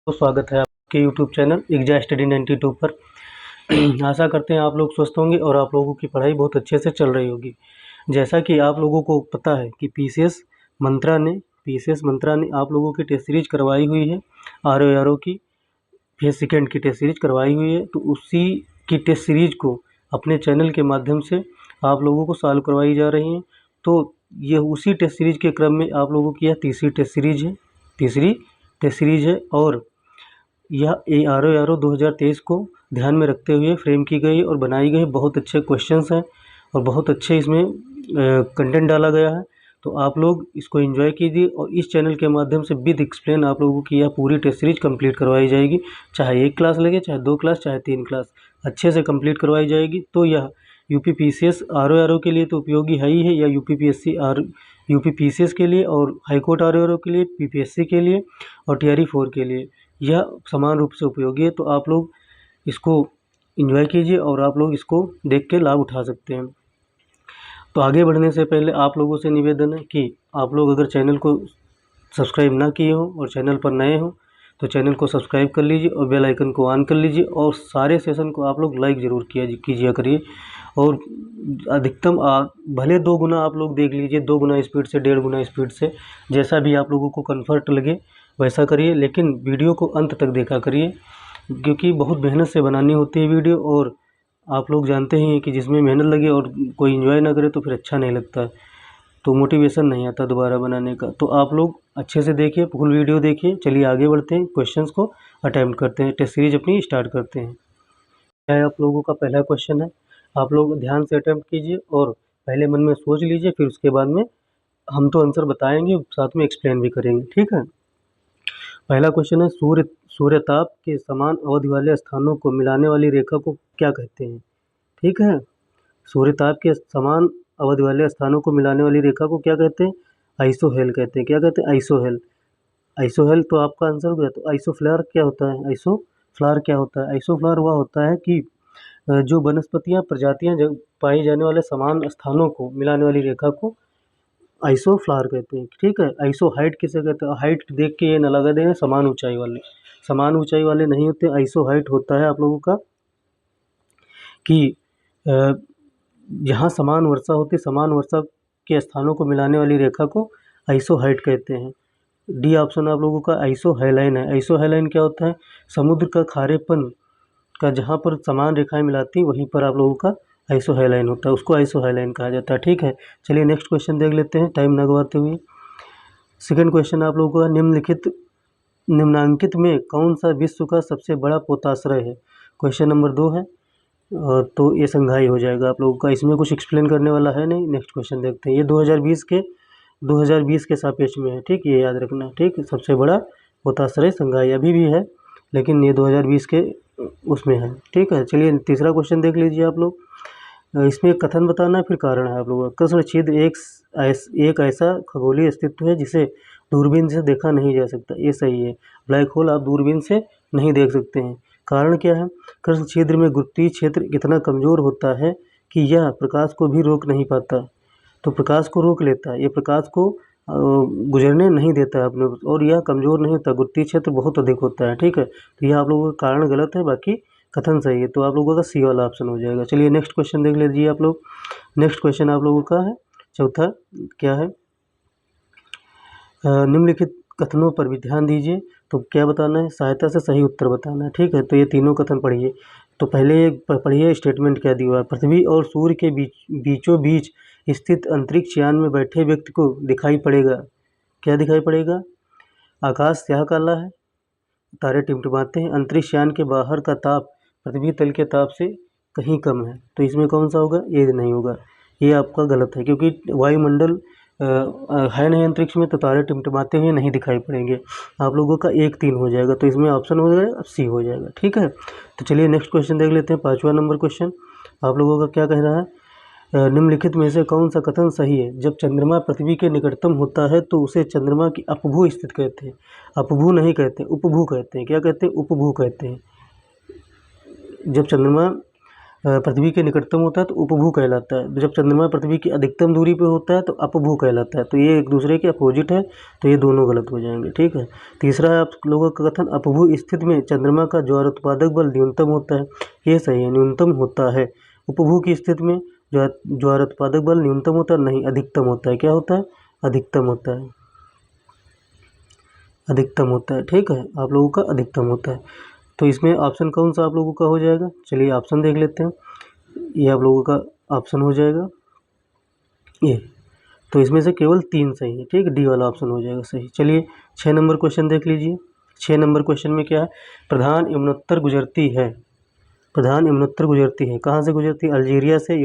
तो स्वागत है आपके यूट्यूब चैनल एग्जा स्टडी 92 पर। आशा करते हैं आप लोग स्वस्थ होंगे और आप लोगों की पढ़ाई बहुत अच्छे से चल रही होगी। जैसा कि आप लोगों को पता है कि पीसीएस मंत्रा ने आप लोगों की टेस्ट सीरीज करवाई हुई है। आरओ की फेज सेकेंड की टेस्ट सीरीज करवाई हुई है, तो उसी की टेस्ट सीरीज को अपने चैनल के माध्यम से आप लोगों को सॉल्व करवाई जा रही हैं। तो ये उसी टेस्ट सीरीज के क्रम में आप लोगों की यह तीसरी टेस्ट सीरीज है और यह आरओ 2023 को ध्यान में रखते हुए फ्रेम की गई और बनाई गई। बहुत अच्छे क्वेश्चंस हैं और बहुत अच्छे इसमें कंटेंट डाला गया है। तो आप लोग इसको एंजॉय कीजिए और इस चैनल के माध्यम से विद एक्सप्लेन आप लोगों की यह पूरी टेस्ट सीरीज कंप्लीट करवाई जाएगी। चाहे 1 क्लास लगे, चाहे 2 क्लास, चाहे 3 क्लास, अच्छे से कंप्लीट करवाई जाएगी। तो यह यूपीपीसीएस आरओ के लिए तो उपयोगी है ही है, या यूपीपीसीएस के लिए और हाईकोर्ट आरओ के लिए, पीपीएससी के लिए और टीआरई 4 के लिए यह समान रूप से उपयोगी है। तो आप लोग इसको एंजॉय कीजिए और आप लोग इसको देख के लाभ उठा सकते हैं। तो आगे बढ़ने से पहले आप लोगों से निवेदन है कि आप लोग अगर चैनल को सब्सक्राइब ना किए हो और चैनल पर नए हो तो चैनल को सब्सक्राइब कर लीजिए और बेल आइकन को ऑन कर लीजिए और सारे सेशन को आप लोग लाइक ज़रूर कीजिए करिए। और अधिकतम भले 2 गुना आप लोग देख लीजिए, 2 गुना स्पीड से, 1.5 गुना स्पीड से, जैसा भी आप लोगों को कंफर्ट लगे वैसा करिए, लेकिन वीडियो को अंत तक देखा करिए क्योंकि बहुत मेहनत से बनानी होती है वीडियो। और आप लोग जानते हैं कि जिसमें मेहनत लगे और कोई एंजॉय ना करे तो फिर अच्छा नहीं लगता, तो मोटिवेशन नहीं आता दोबारा बनाने का। तो आप लोग अच्छे से देखिए, फुल वीडियो देखिए। चलिए आगे बढ़ते हैं, क्वेश्चंस को अटैम्प्ट करते हैं, टेस्ट सीरीज अपनी स्टार्ट करते हैं। यह आप लोगों का पहला क्वेश्चन है, आप लोग ध्यान से अटैम्प्ट कीजिए और पहले मन में सोच लीजिए, फिर उसके बाद में हम तो आंसर बताएंगे, साथ में एक्सप्लेन भी करेंगे, ठीक है। पहला क्वेश्चन है, सूर्यताप के समान अवधि वाले स्थानों को मिलाने वाली रेखा को क्या कहते हैं? ठीक है, सूर्यताप के समान अवधि वाले स्थानों को मिलाने वाली रेखा को क्या कहते हैं? आइसोहेल कहते हैं। क्या कहते हैं? आइसोहेल। आइसोहेल तो आपका आंसर हो गया। तो आइसोफ्लावर क्या होता है? आइसोफ्लावर क्या होता है? आइसोफ्लावर वह होता है कि जो वनस्पतियाँ प्रजातियाँ पाई जाने वाले समान स्थानों को मिलाने वाली रेखा को आइसोफ्लावर कहते हैं, ठीक है। आइसो हाइट किसे कहते हैं? हाइट देख के ये न लगा दें समान ऊंचाई वाले नहीं होते। आइसो हाइट होता है आप लोगों का कि जहाँ समान वर्षा होती, समान वर्षा के स्थानों को मिलाने वाली रेखा को आइसो हाइट कहते हैं। डी ऑप्शन आप लोगों का आइसो हाइलाइन है। आइसो हाइलाइन क्या होता है? समुद्र का खारेपन का जहाँ पर समान रेखाएं मिलाती वहीं पर आप लोगों का आइसो हाइलाइन होता है, उसको आइसो हाइलाइन कहा जाता है, ठीक है। चलिए नेक्स्ट क्वेश्चन देख लेते हैं टाइम न गवाते हुए। सेकंड क्वेश्चन आप लोगों का, निम्नांकित में कौन सा विश्व का सबसे बड़ा पोताश्रय है? क्वेश्चन नंबर 2 है, तो ये संघाई हो जाएगा आप लोगों का, इसमें कुछ एक्सप्लेन करने वाला है नहीं। नेक्स्ट क्वेश्चन देखते हैं। ये 2020 के सापेक्ष में है, ठीक, ये याद रखना, ठीक। सबसे बड़ा पोताश्रय संघाई अभी भी है, लेकिन ये 2020 के उसमें है, ठीक है। चलिए तीसरा क्वेश्चन देख लीजिए आप लोग। इसमें कथन बताना है, फिर कारण है आप लोगों का। कृष्ण छिद्र एक ऐसा खगोलीय अस्तित्व है जिसे दूरबीन से देखा नहीं जा सकता। ये सही है, ब्लैक होल आप दूरबीन से नहीं देख सकते हैं। कारण क्या है? कृष्ण छिद्र में गुरुत्वीय क्षेत्र इतना कमज़ोर होता है कि यह प्रकाश को भी रोक नहीं पाता, तो प्रकाश को रोक लेता है, ये प्रकाश को गुजरने नहीं देता है अपने, और यह कमज़ोर नहीं होता, गुरुत्वीय क्षेत्र बहुत अधिक होता है, ठीक है। तो यह आप लोगों का कारण गलत है, बाकी कथन सही है, तो आप लोगों का सी वाला ऑप्शन हो जाएगा। चलिए नेक्स्ट क्वेश्चन देख लीजिए आप लोग। नेक्स्ट क्वेश्चन आप लोगों का है चौथा, क्या है? निम्नलिखित कथनों पर भी ध्यान दीजिए। तो क्या बताना है? सहायता से सही उत्तर बताना है, ठीक है। तो ये तीनों कथन पढ़िए। तो पहले पढ़िए स्टेटमेंट क्या दिया हुआ है। पृथ्वी और सूर्य के बीचों बीच स्थित अंतरिक्ष यान में बैठे व्यक्ति को दिखाई पड़ेगा, क्या दिखाई पड़ेगा? आकाश स्याह काला है, तारे टिमटिमाते हैं, अंतरिक्ष यान के बाहर का ताप पृथ्वी तल के ताप से कहीं कम है। तो इसमें कौन सा होगा? ये नहीं होगा, ये आपका गलत है, क्योंकि वायुमंडल है नहीं अंतरिक्ष में, तो तारे टिमटिमाते हुए नहीं दिखाई पड़ेंगे। आप लोगों का 1-3 हो जाएगा, तो इसमें ऑप्शन हो जाएगा सी हो जाएगा, ठीक है। तो चलिए नेक्स्ट क्वेश्चन देख लेते हैं, 5वां नंबर क्वेश्चन आप लोगों का क्या कह रहा है? निम्नलिखित में से कौन सा कथन सही है? जब चंद्रमा पृथ्वी के निकटतम होता है तो उसे चंद्रमा की अपभू स्थिति कहते हैं। अपभू नहीं कहते, उपभू कहते हैं। क्या कहते हैं? उपभू कहते हैं। जब चंद्रमा पृथ्वी के निकटतम होता है तो उपभू कहलाता है। जब चंद्रमा पृथ्वी की अधिकतम दूरी पे होता है तो अपभू कहलाता है। तो ये एक दूसरे के अपोजिट है, तो ये दोनों गलत हो जाएंगे। ठीक है। तीसरा है आप लोगों का कथन, अपभू स्थिति में चंद्रमा का ज्वार उत्पादक बल न्यूनतम होता है। ये सही है, न्यूनतम होता है। उपभू की स्थिति में ज्वार उत्पादक बल न्यूनतम होता है, नहीं, अधिकतम होता है। क्या होता है? अधिकतम होता है, अधिकतम होता है। ठीक है, आप लोगों का अधिकतम होता है। तो इसमें ऑप्शन कौन सा आप लोगों का हो जाएगा? चलिए ऑप्शन देख लेते हैं। ये आप लोगों का ऑप्शन हो जाएगा ये। तो इसमें से केवल 3 सही है। ठीक है, डी वाला ऑप्शन हो जाएगा सही। चलिए 6 नंबर क्वेश्चन देख लीजिए। 6 नंबर क्वेश्चन में क्या है? प्रधान यमुनोत्तर गुजरती है। प्रधान यमुनोत्तर गुजरती है, कहाँ से गुजरती है? अल्जीरिया से,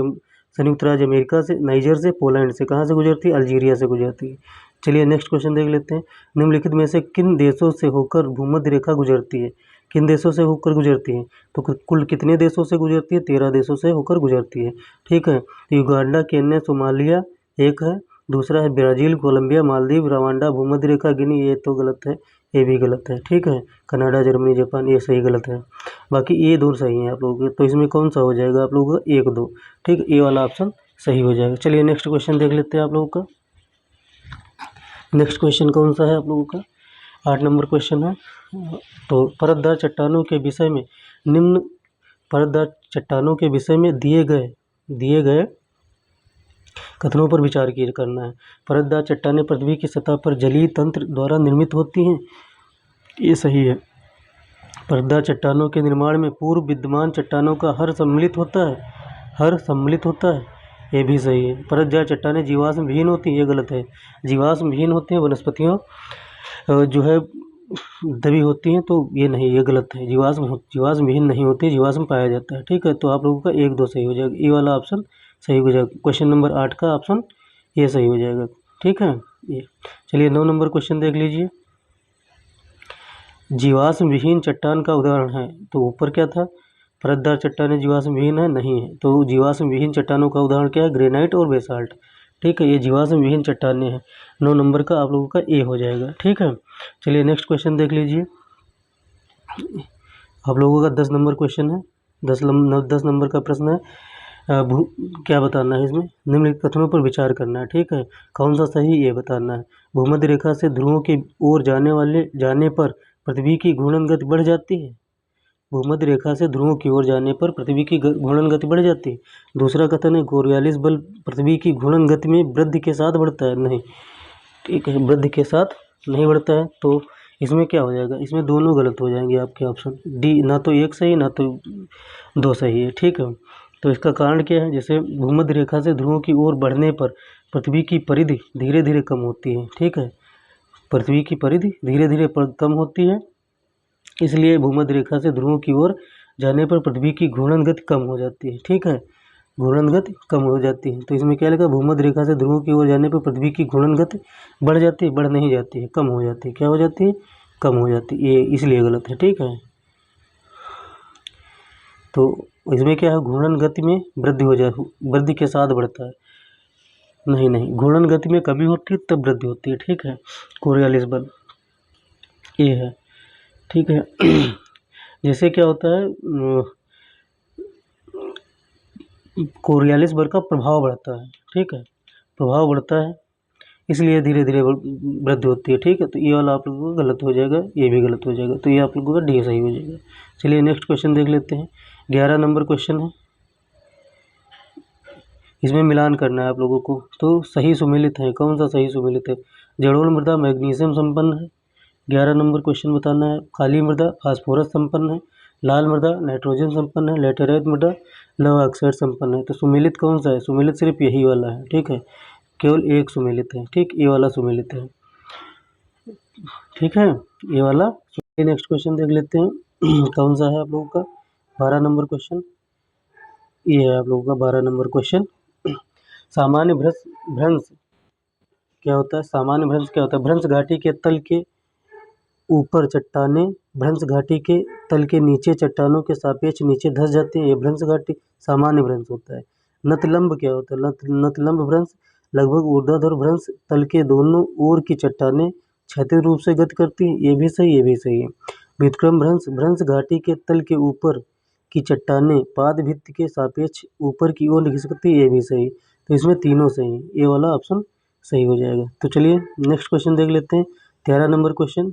संयुक्त राज्य अमेरिका से, नाइजर से, पोलैंड से। कहाँ से गुजरती है? अल्जीरिया से गुजरती है। चलिए नेक्स्ट क्वेश्चन देख लेते हैं। निम्नलिखित में से किन देशों से होकर भूमध्य रेखा गुजरती है? किन देशों से होकर गुजरती है? तो कुल कितने देशों से गुजरती है? 13 देशों से होकर गुजरती है। ठीक है। तो युगांडा, केन्या, सोमालिया एक है, दूसरा है ब्राज़ील, कोलंबिया, मालदीव, रवांडा, भूमध्य रेखा गिनी, ये तो गलत है, ये भी गलत है। ठीक है। कनाडा, जर्मनी, जापान, ये सही गलत है। बाकी ये 2 सही हैं आप लोगों के। तो इसमें कौन सा हो जाएगा आप लोगों का? 1, 2। ठीक, ये वाला ऑप्शन सही हो जाएगा। चलिए नेक्स्ट क्वेश्चन देख लेते हैं आप लोगों का। नेक्स्ट क्वेश्चन कौन सा है आप लोगों का? 8 नंबर क्वेश्चन है। तो परतदार चट्टानों के विषय में निम्न परतदार चट्टानों के विषय में दिए गए कथनों पर विचार करना है। परतदार चट्टानें पृथ्वी की सतह पर जलीय तंत्र द्वारा निर्मित होती हैं, ये सही है। परतदार चट्टानों के निर्माण में पूर्व विद्यमान चट्टानों का हर सम्मिलित होता है, ये भी सही है। परतदार चट्टानें जीवाश्म विहीन होती हैं, ये गलत है। जीवाश्म विहीन होती हैं, वनस्पतियों जो है दबी होती हैं, तो ये नहीं, ये गलत है। जीवाश्म विहीन नहीं होती, जीवाश्म पाया जाता है। ठीक है। तो आप लोगों का 1, 2 सही हो जाएगा, ये वाला ऑप्शन सही हो जाएगा। क्वेश्चन नंबर 8 का ऑप्शन ये सही हो जाएगा। ठीक है। ये चलिए 9 नंबर क्वेश्चन देख लीजिए। जीवाश्म विहीन चट्टान का उदाहरण है, तो ऊपर क्या था? परतदार चट्टानें जीवाश्म विहीन है, नहीं है। तो जीवाश्म विहीन चट्टानों का उदाहरण क्या है? ग्रेनाइट और बेसाल्ट। ठीक है, ये जीवाश्म विहीन चट्टानें हैं। 9 नंबर का आप लोगों का ए हो जाएगा। ठीक है। चलिए नेक्स्ट क्वेश्चन देख लीजिए। आप लोगों का 10 नंबर क्वेश्चन है। 10 नंबर का प्रश्न है। क्या बताना है इसमें? निम्नलिखित कथनों पर विचार करना है। ठीक है। कौन सा सही, ये बताना है। भूमध्य रेखा से ध्रुवों की ओर जाने पर पृथ्वी की घूर्णन गति बढ़ जाती है। भूमध्य रेखा से ध्रुवों की ओर जाने पर पृथ्वी की घूर्णन गति बढ़ जाती है। दूसरा कथन है कोरियालिस बल पृथ्वी की घूर्णन गति में वृद्धि के साथ बढ़ता है, नहीं। ठीक है, वृद्धि के साथ नहीं बढ़ता है। तो इसमें क्या हो जाएगा? इसमें दोनों गलत हो जाएंगे आपके ऑप्शन डी, ना तो 1 सही ना तो 2 सही है। ठीक है। तो इसका कारण क्या है? जैसे भूमध्य रेखा से ध्रुवों की ओर बढ़ने पर पृथ्वी की परिधि धीरे धीरे कम होती है। ठीक है, पृथ्वी की परिधि धीरे धीरे कम होती है, इसलिए भूमध्य रेखा से ध्रुवों की ओर जाने पर पृथ्वी की घूर्णन गति कम हो जाती है। ठीक है, घूर्णन गति कम हो जाती है। तो इसमें क्या लिखा? भूमध्य रेखा से ध्रुवों की ओर जाने पर पृथ्वी की घूर्णन गति बढ़ जाती है, बढ़ नहीं जाती है, कम हो जाती है। क्या हो जाती है? कम हो जाती है, ये इसलिए गलत है। ठीक है। तो इसमें क्या है? घूर्णन गति में वृद्धि के साथ बढ़ता है, नहीं, घूर्णन गति में कमी होती है तब वृद्धि होती है। ठीक है, कोरियालिस बल ये है। ठीक है। जैसे क्या होता है, कोरियालिस बल का प्रभाव बढ़ता है। ठीक है, प्रभाव बढ़ता है, इसलिए धीरे धीरे वृद्धि होती है। ठीक है, तो ये वाला आप लोगों का गलत हो जाएगा, ये भी गलत हो जाएगा। तो ये आप लोगों का डी सही हो जाएगा। चलिए नेक्स्ट क्वेश्चन देख लेते हैं। 11 नंबर क्वेश्चन है। इसमें मिलान करना है आप लोगों को। तो सही सुमेलित है, कौन सा सही सुमेलित है? जलोढ़ मृदा मैग्नीशियम संपन्न है। 11 नंबर क्वेश्चन बताना है। काली मृदा फास्फोरस संपन्न है। लाल मृदा नाइट्रोजन संपन्न है। लेटेराइट मृदा लौह ऑक्साइड संपन्न है। तो सुमेलित कौन सा है? सुमेलित सिर्फ यही वाला है। ठीक है, केवल एक सुमेलित है। ठीक, ये वाला सुमेलित है। ठीक है, ये वाला। नेक्स्ट क्वेश्चन देख लेते हैं। कौन सा है आप लोगों का? 12 नंबर क्वेश्चन ये है आप लोगों का 12 नंबर क्वेश्चन। सामान्य भ्रंश क्या होता है? सामान्य भ्रंश क्या होता है? भ्रंश घाटी के तल के ऊपर चट्टानें भ्रंश घाटी के तल के नीचे चट्टानों के सापेक्ष नीचे धंस जाती हैं, ये भ्रंश घाटी सामान्य भ्रंश होता है। नतलंब क्या होता है? नतलंब भ्रंश लगभग ऊर्ध्वाधर भ्रंश तल के दोनों ओर की चट्टानें क्षैतिज रूप से गति करती हैं, ये भी सही, ये भी सही है। व्युत्क्रम भ्रंश भ्रंश घाटी के तल के ऊपर की चट्टानें पादभित्ति के सापेक्ष ऊपर की ओर खिसकती, ये भी सही। तो इसमें तीनों सही है, ये वाला ऑप्शन सही हो जाएगा। तो चलिए नेक्स्ट क्वेश्चन देख लेते हैं। 13 नंबर क्वेश्चन,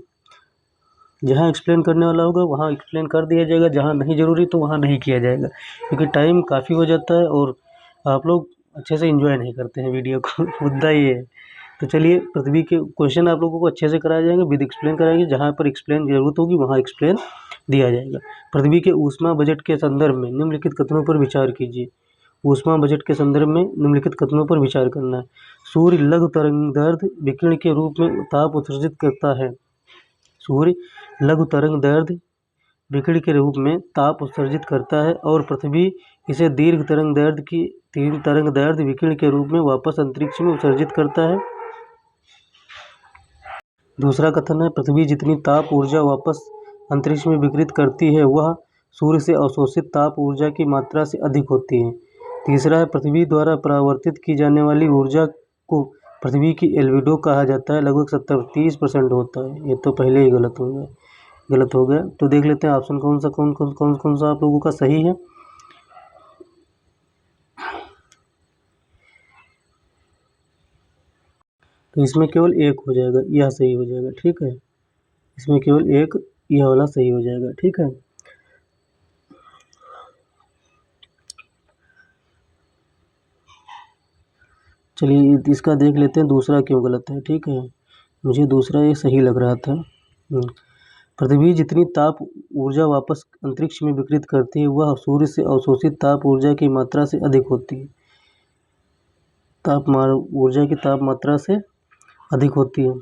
जहाँ एक्सप्लेन करने वाला होगा वहाँ एक्सप्लेन कर दिया जाएगा, जहाँ नहीं ज़रूरी तो वहाँ नहीं किया जाएगा, क्योंकि टाइम काफ़ी हो जाता है और आप लोग अच्छे से एंजॉय नहीं करते हैं वीडियो को। मुद्दा ये है। तो चलिए पृथ्वी के क्वेश्चन आप लोगों को अच्छे से कराए जाएंगे, विद एक्सप्लेन कराएंगे, जहाँ पर एक्सप्लेन की जरूरत होगी वहाँ एक्सप्लेन दिया जाएगा। पृथ्वी के ऊष्मा बजट के संदर्भ में निम्नलिखित कथनों पर विचार कीजिए। ऊष्मा बजट के संदर्भ में निम्नलिखित कथनों पर विचार करना है। सूर्य लघु तरंगदैर्ध्य विकिरण के रूप में ताप उत्सर्जित करता है। सूर्य लघु तरंगदैर्ध्य विकिरण के रूप में ताप उत्सर्जित करता है और पृथ्वी इसे दीर्घ तरंगदैर्ध्य विकिरण के रूप में वापस अंतरिक्ष में उत्सर्जित करता है। दूसरा कथन है, पृथ्वी जितनी ताप ऊर्जा वापस अंतरिक्ष में विकिरित करती है वह सूर्य से अवशोषित ताप ऊर्जा की मात्रा से अधिक होती है। तीसरा है, पृथ्वी द्वारा परावर्तित की जाने वाली ऊर्जा को पृथ्वी की एल्बिडो कहा जाता है, लगभग 30% होता है। ये तो पहले ही गलत हो गया। तो देख लेते हैं ऑप्शन कौन सा आप लोगों का सही है। तो इसमें केवल एक हो जाएगा, यह सही हो जाएगा, ठीक है। इसमें केवल एक, यह वाला सही हो जाएगा, ठीक है। चलिए इसका देख लेते हैं दूसरा क्यों गलत है, ठीक है। मुझे दूसरा ये सही लग रहा था। पृथ्वी जितनी ताप ऊर्जा वापस अंतरिक्ष में विकिरित करती है वह सूर्य से अवशोषित ताप ऊर्जा की मात्रा से अधिक होती है। ऊर्जा की ताप मात्रा से अधिक होती है।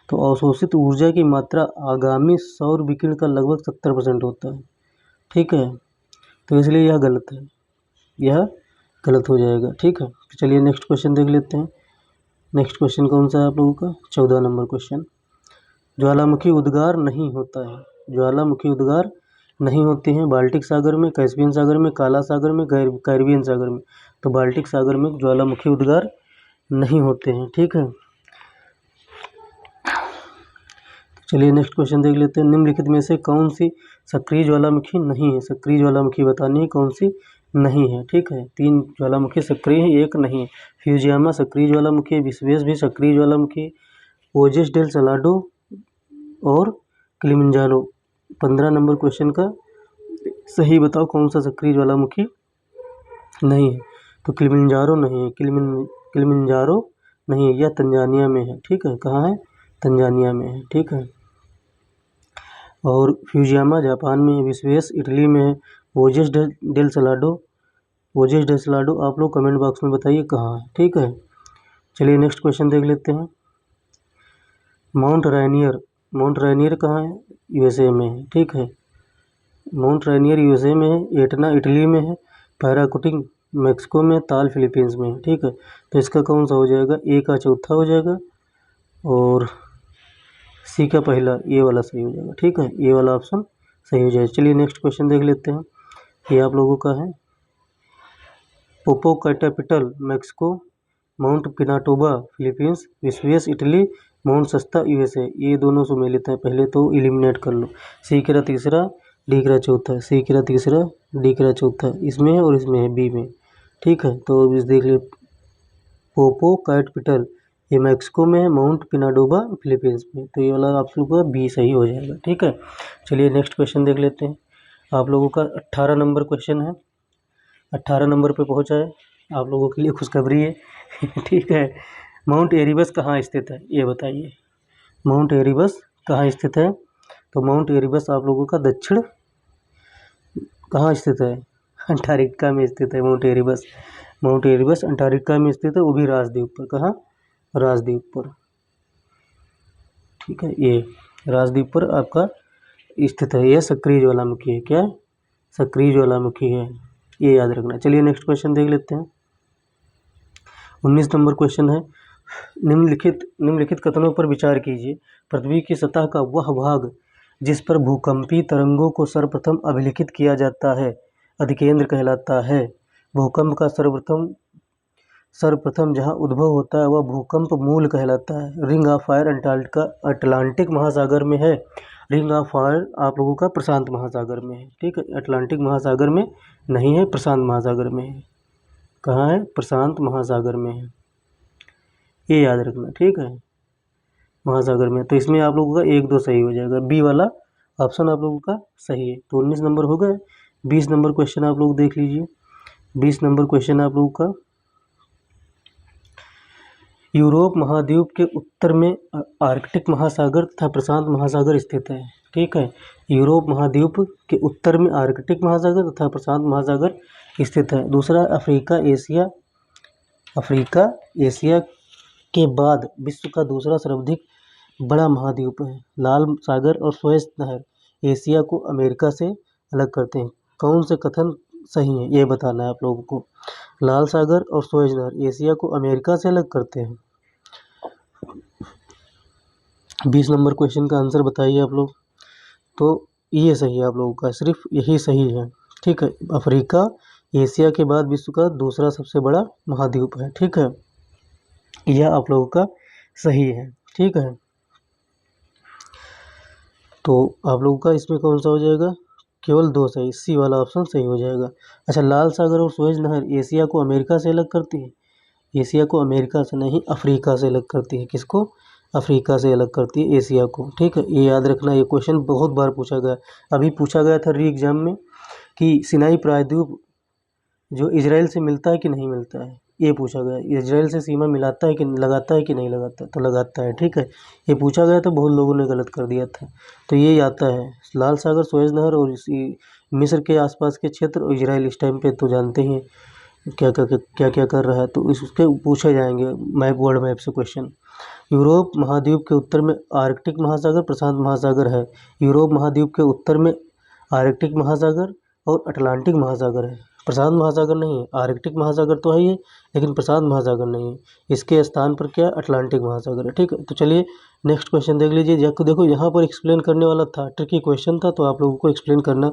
तो अवशोषित ऊर्जा की मात्रा आगामी सौर विकिरण का लगभग 70% होता है, ठीक है। तो इसलिए यह गलत है, यह गलत हो जाएगा, ठीक है। तो चलिए नेक्स्ट क्वेश्चन देख लेते हैं। नेक्स्ट क्वेश्चन कौन सा है आप लोगों का? 14 नंबर क्वेश्चन, ज्वालामुखी उद्गार नहीं होता है। ज्वालामुखी उद्गार नहीं होते हैं बाल्टिक सागर में, कैस्पियन सागर में, काला सागर में, कैरिबियन सागर में। तो बाल्टिक सागर में ज्वालामुखी उद्गार नहीं होते हैं, ठीक है। चलिए नेक्स्ट क्वेश्चन देख लेते हैं। निम्नलिखित में से कौन सी सक्रिय ज्वालामुखी नहीं है? सक्रिय ज्वालामुखी बतानी है कौन सी नहीं है, ठीक है। 3 ज्वालामुखी सक्रिय है, 1 नहीं है। फ्यूजियामा सक्रिय ज्वालामुखी, विस्वेस भी सक्रिय ज्वालामुखी, ओजेस डेल सलाडो और किलिमंजारो। 15 नंबर क्वेश्चन का सही बताओ कौन सा सक्रिय ज्वालामुखी नहीं है। तो किलिमंजारो नहीं है, किलिमंजारो नहीं है, यह तंजानिया में है, ठीक है। कहाँ है? तंजानिया में है, ठीक है। और फ्यूजियामा जापान में है, विस्वेस इटली में है, ओजेस डेल सलाडो आप लोग कमेंट बॉक्स में बताइए कहाँ है, ठीक है। चलिए नेक्स्ट क्वेश्चन देख लेते हैं। माउंट रैनियर कहाँ है? यूएसए में है, ठीक है। माउंट रैनियर यूएसए में है, एटना इटली में है, पैराकूटिंग मैक्सिको में, ताल फिलीपींस में है, ठीक है। तो इसका कौन सा हो जाएगा? ए का चौथा हो जाएगा और सी का पहला, ये वाला सही हो जाएगा, ठीक है। ये वाला ऑप्शन सही हो जाएगा। चलिए नेक्स्ट क्वेश्चन देख लेते हैं। ये आप लोगों का है, Popocatepetl Mexico, mount Pinatubo Philippines, Vesuvius Italy, mount Shasta USA. ये दोनों सुमेलित हैं, पहले तो एलिमिनेट कर लो। सी करा तीसरा, डी करा चौथा, सी करा तीसरा, डी करा चौथा, इसमें है और इसमें है बी में, ठीक है। तो इस देख लीजिए, पोपोकैपिटल ये मैक्सिको में है, माउंट पिनाडोबा फिलीपींस में। तो ये वाला आप लोगों का बी सही हो जाएगा, ठीक है। चलिए नेक्स्ट क्वेश्चन देख लेते हैं। आप लोगों का 18 नंबर क्वेश्चन है। 18 नंबर पे पहुंचा है, आप लोगों के लिए खुशखबरी है। ठीक है। माउंट एरिबस कहाँ स्थित है ये बताइए। माउंट एरिबस कहाँ स्थित है? तो माउंट एरिबस आप लोगों का दक्षिण कहाँ स्थित है? अंटार्कटिका में स्थित है माउंट एरिबस। माउंट एरिबस अंटार्कटिका में स्थित है, वो भी राजद्वीप पर। कहाँ? राजद्वीप पर, ठीक है। ये राजद्वीप पर आपका स्थित है। यह सक्रिय ज्वालामुखी है। क्या? सक्रिय ज्वालामुखी है, ये याद रखना। चलिए नेक्स्ट क्वेश्चन देख लेते हैं। 19 नंबर क्वेश्चन है, निम्नलिखित कथनों पर विचार कीजिए। पृथ्वी की सतह का वह भाग जिस पर भूकंपीय तरंगों को सर्वप्रथम अभिलिखित किया जाता है अधिकेंद्र कहलाता है। भूकंप का सर्वप्रथम सर्वप्रथम जहाँ उद्भव होता है वह भूकंप मूल कहलाता है। Ring of fire Antarctica Atlantic महासागर में है। रिंग ऑफ फायर आप लोगों का प्रशांत महासागर में है। ठीक है, अटलांटिक महासागर में नहीं है, प्रशांत महासागर में है। कहाँ है? प्रशांत महासागर में है, ये याद रखना। ठीक है, महासागर में। तो इसमें आप लोगों का 1-2 सही हो जाएगा, बी वाला ऑप्शन आप लोगों का सही है। तो 19 नंबर हो गए। 20 नंबर क्वेश्चन आप लोग देख लीजिए। 20 नंबर क्वेश्चन आप लोगों का, यूरोप महाद्वीप के उत्तर में आर्कटिक महासागर तथा प्रशांत महासागर स्थित है। ठीक है, यूरोप महाद्वीप के उत्तर में आर्कटिक महासागर तथा प्रशांत महासागर स्थित है। दूसरा, अफ्रीका एशिया के बाद विश्व का दूसरा सर्वाधिक बड़ा महाद्वीप है। लाल सागर और सुएज नहर एशिया को अमेरिका से अलग करते हैं। कौन से कथन सही है ये बताना है आप लोगों को। लाल सागर और सुएज नहर एशिया को अमेरिका से अलग करते हैं। 20 नंबर क्वेश्चन का आंसर बताइए आप लोग। तो ये सही है आप लोगों का, सिर्फ यही सही है। ठीक है, अफ्रीका एशिया के बाद विश्व का दूसरा सबसे बड़ा महाद्वीप है। ठीक है, यह आप लोगों का सही है। ठीक है, तो आप लोगों का इसमें कौन सा हो जाएगा? केवल 2 सही, सी वाला ऑप्शन सही हो जाएगा। अच्छा, लाल सागर और सुएज नहर एशिया को अमेरिका से अलग करती है। एशिया को अमेरिका से नहीं, अफ्रीका से अलग करती है। किसको? अफ्रीका से अलग करती है एशिया को। ठीक है, ये याद रखना। ये क्वेश्चन बहुत बार पूछा गया। अभी पूछा गया था री एग्जाम में कि सिनाई प्रायद्वीप जो इजराइल से मिलता है कि नहीं मिलता है, ये पूछा गया। इजराइल से सीमा मिलाता है कि लगाता है कि नहीं लगाता? तो लगाता है। ठीक है, ये पूछा गया तो बहुत लोगों ने गलत कर दिया था। तो ये आता है लाल सागर, सुएज नहर और इसी मिस्र के आसपास के क्षेत्र और इजराइल इस टाइम पे तो जानते हैं क्या क्या कर रहा है। तो उसके पूछे जाएंगे वर्ल्ड मैप से क्वेश्चन। यूरोप महाद्वीप के उत्तर में आर्कटिक महासागर, प्रशांत महासागर है। यूरोप महाद्वीप के उत्तर में आर्कटिक महासागर और अटलांटिक महासागर है। प्रशांत महासागर नहीं है। आर्कटिक महासागर तो है ही, लेकिन प्रशांत महासागर नहीं है। इसके स्थान पर क्या? अटलांटिक महासागर है। ठीक है, तो चलिए नेक्स्ट क्वेश्चन देख लीजिए। देखो यहाँ पर एक्सप्लेन करने वाला था, ट्रिकी क्वेश्चन था, तो आप लोगों को एक्सप्लेन करना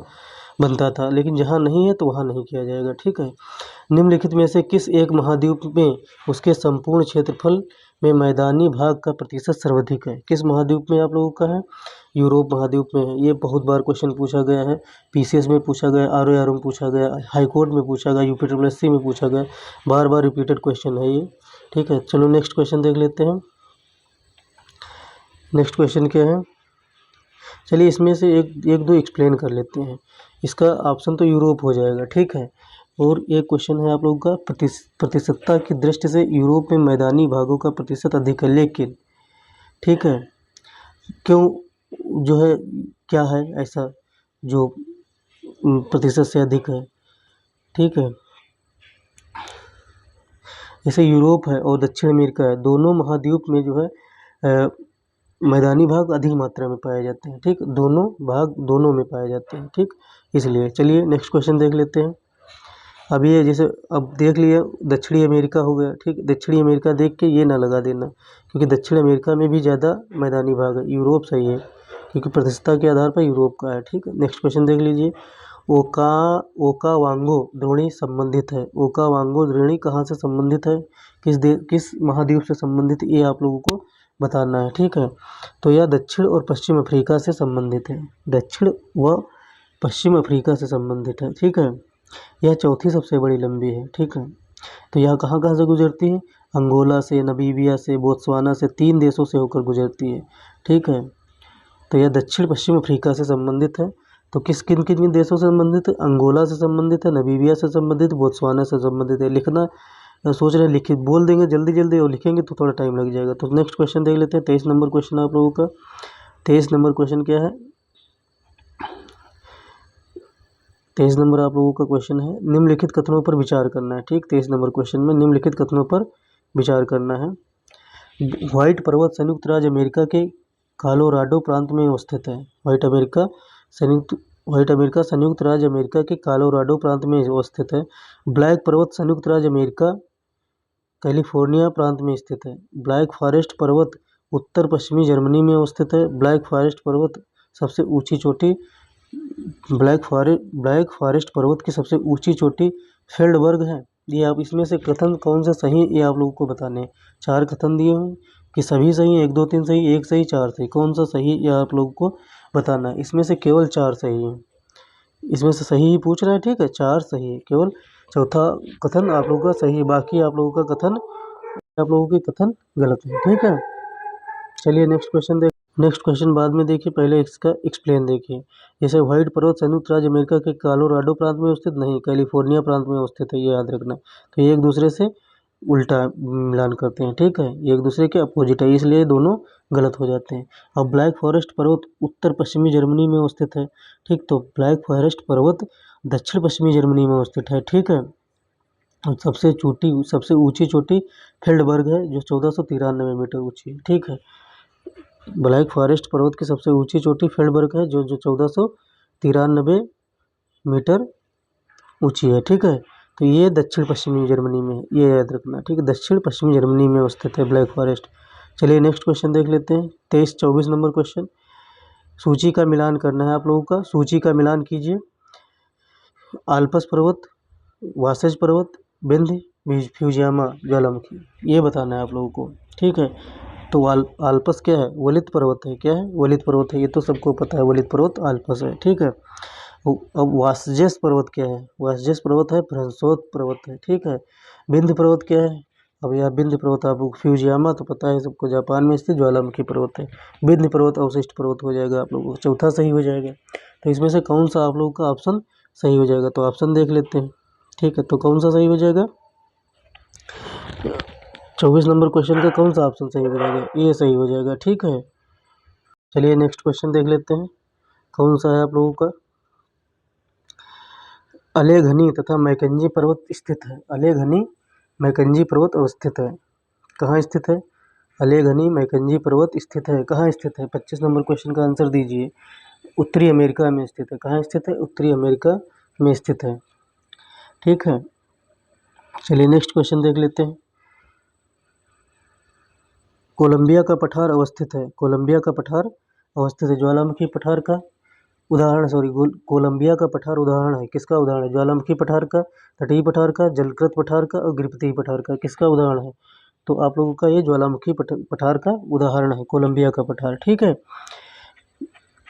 बनता था, लेकिन जहाँ नहीं है तो वहाँ नहीं किया जाएगा। ठीक है, निम्नलिखित में से किस एक महाद्वीप में उसके संपूर्ण क्षेत्रफल में मैदानी भाग का प्रतिशत सर्वाधिक है? किस महाद्वीप में आप लोगों का है? यूरोप महाद्वीप में है। ये बहुत बार क्वेश्चन पूछा गया है, पीसीएस में पूछा गया, आरओआर में पूछा गया, हाई कोर्ट में पूछा गया, यूपीएससी में पूछा गया। बार बार रिपीटेड क्वेश्चन है ये। ठीक है, चलो नेक्स्ट क्वेश्चन देख लेते हैं। नेक्स्ट क्वेश्चन क्या है? चलिए इसमें से एक दो एक्सप्लेन कर लेते हैं। इसका ऑप्शन तो यूरोप हो जाएगा। ठीक है, और एक क्वेश्चन है आप लोगों का, प्रतिशतता की दृष्टि से यूरोप में मैदानी भागों का प्रतिशत अधिक है, लेकिन ठीक है क्यों, जो है क्या है ऐसा जो प्रतिशत से अधिक है? ठीक है, जैसे यूरोप है और दक्षिण अमेरिका है, दोनों महाद्वीप में जो है मैदानी भाग अधिक मात्रा में पाए जाते हैं। ठीक, दोनों भाग दोनों में पाए जाते हैं। ठीक, इसलिए चलिए नेक्स्ट क्वेश्चन देख लेते हैं। अब ये जैसे अब देख लिया दक्षिणी अमेरिका हो गया। ठीक, दक्षिणी अमेरिका देख के ये ना लगा देना, क्योंकि दक्षिण अमेरिका में भी ज़्यादा मैदानी भाग है। यूरोप सही है, क्योंकि प्रतिशतता के आधार पर यूरोप का है। ठीक है, नेक्स्ट क्वेश्चन देख लीजिए। ओकावांगो द्रोणी संबंधित है। ओकावांगो द्रोणी कहाँ से संबंधित है? किस महाद्वीप से संबंधित, ये आप लोगों को बताना है। ठीक है, तो यह दक्षिण और पश्चिम अफ्रीका से संबंधित है। दक्षिण व पश्चिम अफ्रीका से संबंधित है। ठीक है, यह चौथी सबसे बड़ी लंबी है। ठीक है, तो यह कहाँ कहाँ से गुजरती है? अंगोला से, नमीबिया से, बोत्सवाना से, 3 देशों से होकर गुजरती है। ठीक है, तो यह दक्षिण पश्चिम अफ्रीका से संबंधित है। तो किन किन देशों से संबंधित है? अंगोला से संबंधित है, नमीबिया से संबंधित, बोत्सवाना से संबंधित है। लिखना सोच रहे लिख बोल देंगे जल्दी जल्दी, और लिखेंगे तो थोड़ा टाइम लग जाएगा। तो नेक्स्ट क्वेश्चन देख लेते हैं। 23 नंबर क्वेश्चन आप लोगों का। 23 नंबर क्वेश्चन क्या है? 23 नंबर आप लोगों का क्वेश्चन है, निम्नलिखित कथनों पर विचार करना है। ठीक, 23 नंबर क्वेश्चन में निम्नलिखित कथनों पर विचार करना है। व्हाइट पर्वत संयुक्त राज्य अमेरिका के कोलोराडो प्रांत में अवस्थित है। व्हाइट अमेरिका संयुक्त राज्य अमेरिका के कोलोराडो प्रांत में अवस्थित है। ब्लैक पर्वत संयुक्त राज्य अमेरिका कैलिफोर्निया प्रांत में स्थित है। ब्लैक फॉरेस्ट पर्वत उत्तर पश्चिमी जर्मनी में अवस्थित है। ब्लैक फॉरेस्ट पर्वत सबसे ऊंची चोटी ब्लैक फॉरेस्ट पर्वत की सबसे ऊंची चोटी फेल्डबर्ग है, ये आप इसमें से कथन कौन सा सही ये आप लोगों को बताने हैं। 4 कथन दिए हैं कि सभी सही, 1 2 3 सही, 1 सही 4 सही, कौन सा सही ये आप लोगों को बताना है। इसमें से केवल 4 सही है, इसमें से सही ही पूछ रहा है, ठीक है। 4 सही है, केवल चौथा कथन आप लोगों का सही है, बाकी आप लोगों का कथन आप लोगों के कथन गलत है, ठीक है। चलिए नेक्स्ट क्वेश्चन बाद में देखिए, पहले इसका एक्सप्लेन देखिए। जैसे व्हाइट पर्वत संयुक्त राज्य अमेरिका के कोलोराडो प्रांत में स्थित नहीं, कैलिफोर्निया प्रांत में स्थित है, ये याद रखना। तो ये एक दूसरे से उल्टा मिलान करते हैं, ठीक है, ये एक दूसरे के अपोजिट है, इसलिए दोनों गलत हो जाते हैं। अब ब्लैक फॉरेस्ट पर्वत उत्तर पश्चिमी जर्मनी में स्थित है, ठीक। तो ब्लैक फॉरेस्ट पर्वत दक्षिण पश्चिमी जर्मनी में स्थित है, ठीक है। और सबसे ऊंची चोटी फील्डबर्ग है, जो 1493 मीटर ऊंची है, ठीक है। ब्लैक फॉरेस्ट पर्वत की सबसे ऊंची चोटी फील्डबर्ग है, जो 1493 मीटर ऊंची है, ठीक है। तो ये दक्षिण पश्चिमी जर्मनी में है, ये याद रखना, ठीक है। दक्षिण पश्चिमी जर्मनी में स्थित है ब्लैक फॉरेस्ट। चलिए नेक्स्ट क्वेश्चन देख लेते हैं, 23-24 नंबर क्वेश्चन। सूची का मिलान करना है आप लोगों का, सूची का मिलान कीजिए। आल्पस पर्वत, वासेज पर्वत, विंध्य, फ्यूजियामा ज्वालामुखी, ये बताना है आप लोगों को, ठीक है। तो आल्पस क्या है, वलित पर्वत है, क्या है, वलित पर्वत है, ये तो सबको पता है, वलित पर्वत आल्पस है, ठीक है। अब वासजेस पर्वत क्या है, वासजेस पर्वत है भ्रंशोत पर्वत है, ठीक है। विंध्य पर्वत क्या है, अब यार विंध्य पर्वत आपको फ्यूजियामा तो पता है सबको, जापान में स्थित ज्वालामुखी पर्वत है। विंध्य पर्वत अवशिष्ट पर्वत हो जाएगा आप लोगों को, चौथा सही हो जाएगा। तो इसमें से कौन सा आप लोगों का ऑप्शन सही हो जाएगा, तो ऑप्शन देख लेते हैं, ठीक है। तो कौन सा सही हो जाएगा, 24 नंबर क्वेश्चन का कौन सा ऑप्शन सही हो जाएगा, ये सही हो जाएगा, ठीक है। चलिए नेक्स्ट क्वेश्चन देख लेते हैं, कौन सा है आप लोगों का। अलेघनी तथा मैकेंजी पर्वत स्थित है, अलेघनी मैकेंजी पर्वत अवस्थित है, कहाँ स्थित है, अलेघनी मैकेंजी पर्वत स्थित है, कहाँ स्थित है। 25 नंबर क्वेश्चन का आंसर दीजिए। उत्तरी अमेरिका में स्थित है, कहाँ स्थित है, उत्तरी अमेरिका में स्थित है, ठीक है। चलिए नेक्स्ट क्वेश्चन देख लेते हैं। कोलंबिया का पठार अवस्थित है, कोलंबिया का पठार अवस्थित है, ज्वालामुखी पठार का उदाहरण, कोलंबिया का पठार उदाहरण है, किसका उदाहरण है, ज्वालामुखी पठार का, तटीय पठार का, जलकृत पठार का और गिरपतीय पठार का, किसका उदाहरण है। तो आप लोगों का ये ज्वालामुखी पठार का उदाहरण है, कोलंबिया का पठार, ठीक है।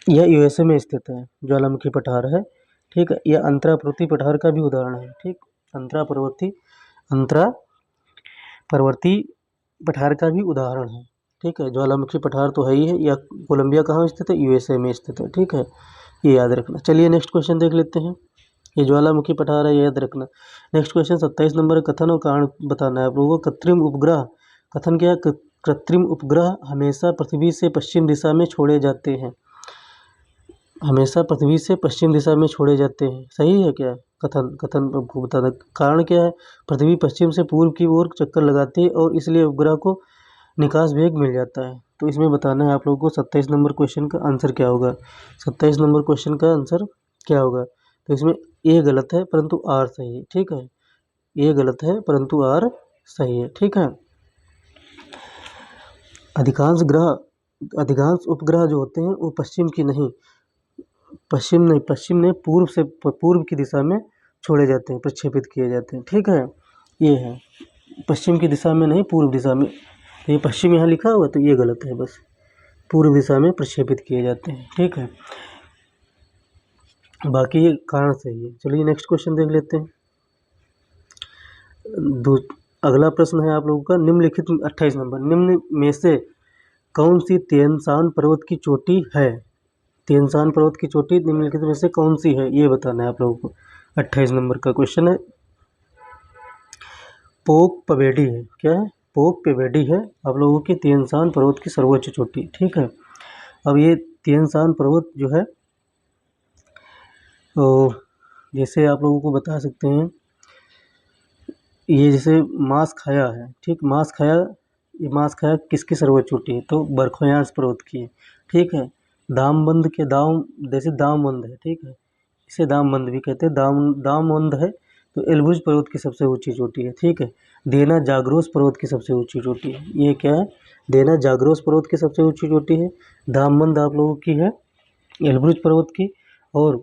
यह यूएसए में स्थित है, ज्वालामुखी पठार है, ठीक है। यह अंतरा पर्वतीय पठार का भी उदाहरण है, ठीक। अंतरा पर्वतीय पठार का भी उदाहरण है, ठीक है। ज्वालामुखी पठार तो है ही है, या कोलंबिया कहाँ स्थित है, यूएसए में स्थित है, ठीक है, ये याद रखना। चलिए नेक्स्ट क्वेश्चन देख लेते हैं, ये ज्वालामुखी पठार है, ये याद रखना। नेक्स्ट क्वेश्चन 27 नंबर, कथन और कारण बताना है आप लोगों को। कृत्रिम उपग्रह, कथन क्या है, कृत्रिम उपग्रह हमेशा पृथ्वी से पश्चिम दिशा में छोड़े जाते हैं, हमेशा पृथ्वी से पश्चिम दिशा में छोड़े जाते हैं, सही है क्या, कथन आपको बताना। कारण क्या है, पृथ्वी पश्चिम से पूर्व की ओर चक्कर लगाती है और इसलिए उपग्रह को निकास वेग मिल जाता है। तो इसमें बताना है आप लोगों को 27 नंबर क्वेश्चन का आंसर क्या होगा, 27 नंबर क्वेश्चन का आंसर क्या होगा। तो इसमें ए गलत है परंतु आर सही है, ठीक है, ए गलत है परंतु आर सही है, ठीक है। अधिकांश उपग्रह जो होते हैं वो पश्चिम नहीं पूर्व की दिशा में छोड़े जाते हैं, प्रक्षेपित किए जाते हैं, ठीक है। ये है पश्चिम की दिशा में नहीं, पूर्व दिशा में, ये पश्चिम यहाँ लिखा हुआ तो ये गलत है, बस पूर्व दिशा में प्रक्षेपित किए जाते हैं, ठीक है, बाकी ये कारण सही है। चलिए नेक्स्ट क्वेश्चन देख लेते हैं। अगला प्रश्न है आप लोगों का, निम्नलिखित 28 नंबर, निम्न में से कौन सी तिएनशान पर्वत की चोटी है, तिएनशान पर्वत की चोटी निम्नलिखित में से कौन सी है, ये बताना है आप लोगों को। 28 नंबर का क्वेश्चन है, पोक पवेडी है, क्या है, पोक पवेडी है आप लोगों की तिएनशान पर्वत की सर्वोच्च चोटी, ठीक है। अब ये तिएनशान पर्वत जो है, तो जैसे आप लोगों को बता सकते हैं, ये जैसे मास खाया है, ठीक, ये मास खाया किसकी सर्वोच्च चोटी है, तो बरखोयांस पर्वत की है, ठीक है। दामबंद के जैसे दामबंद है, ठीक है, इसे दामबंद भी कहते हैं, दामबंद है तो एल्ब्रुज पर्वत की सबसे ऊंची चोटी है, ठीक है। देना जाग्रोस पर्वत की सबसे ऊंची चोटी है, ये क्या है, देना जाग्रोस पर्वत की सबसे ऊंची चोटी है, दामबंद आप लोगों की है एल्ब्रुज पर्वत की, और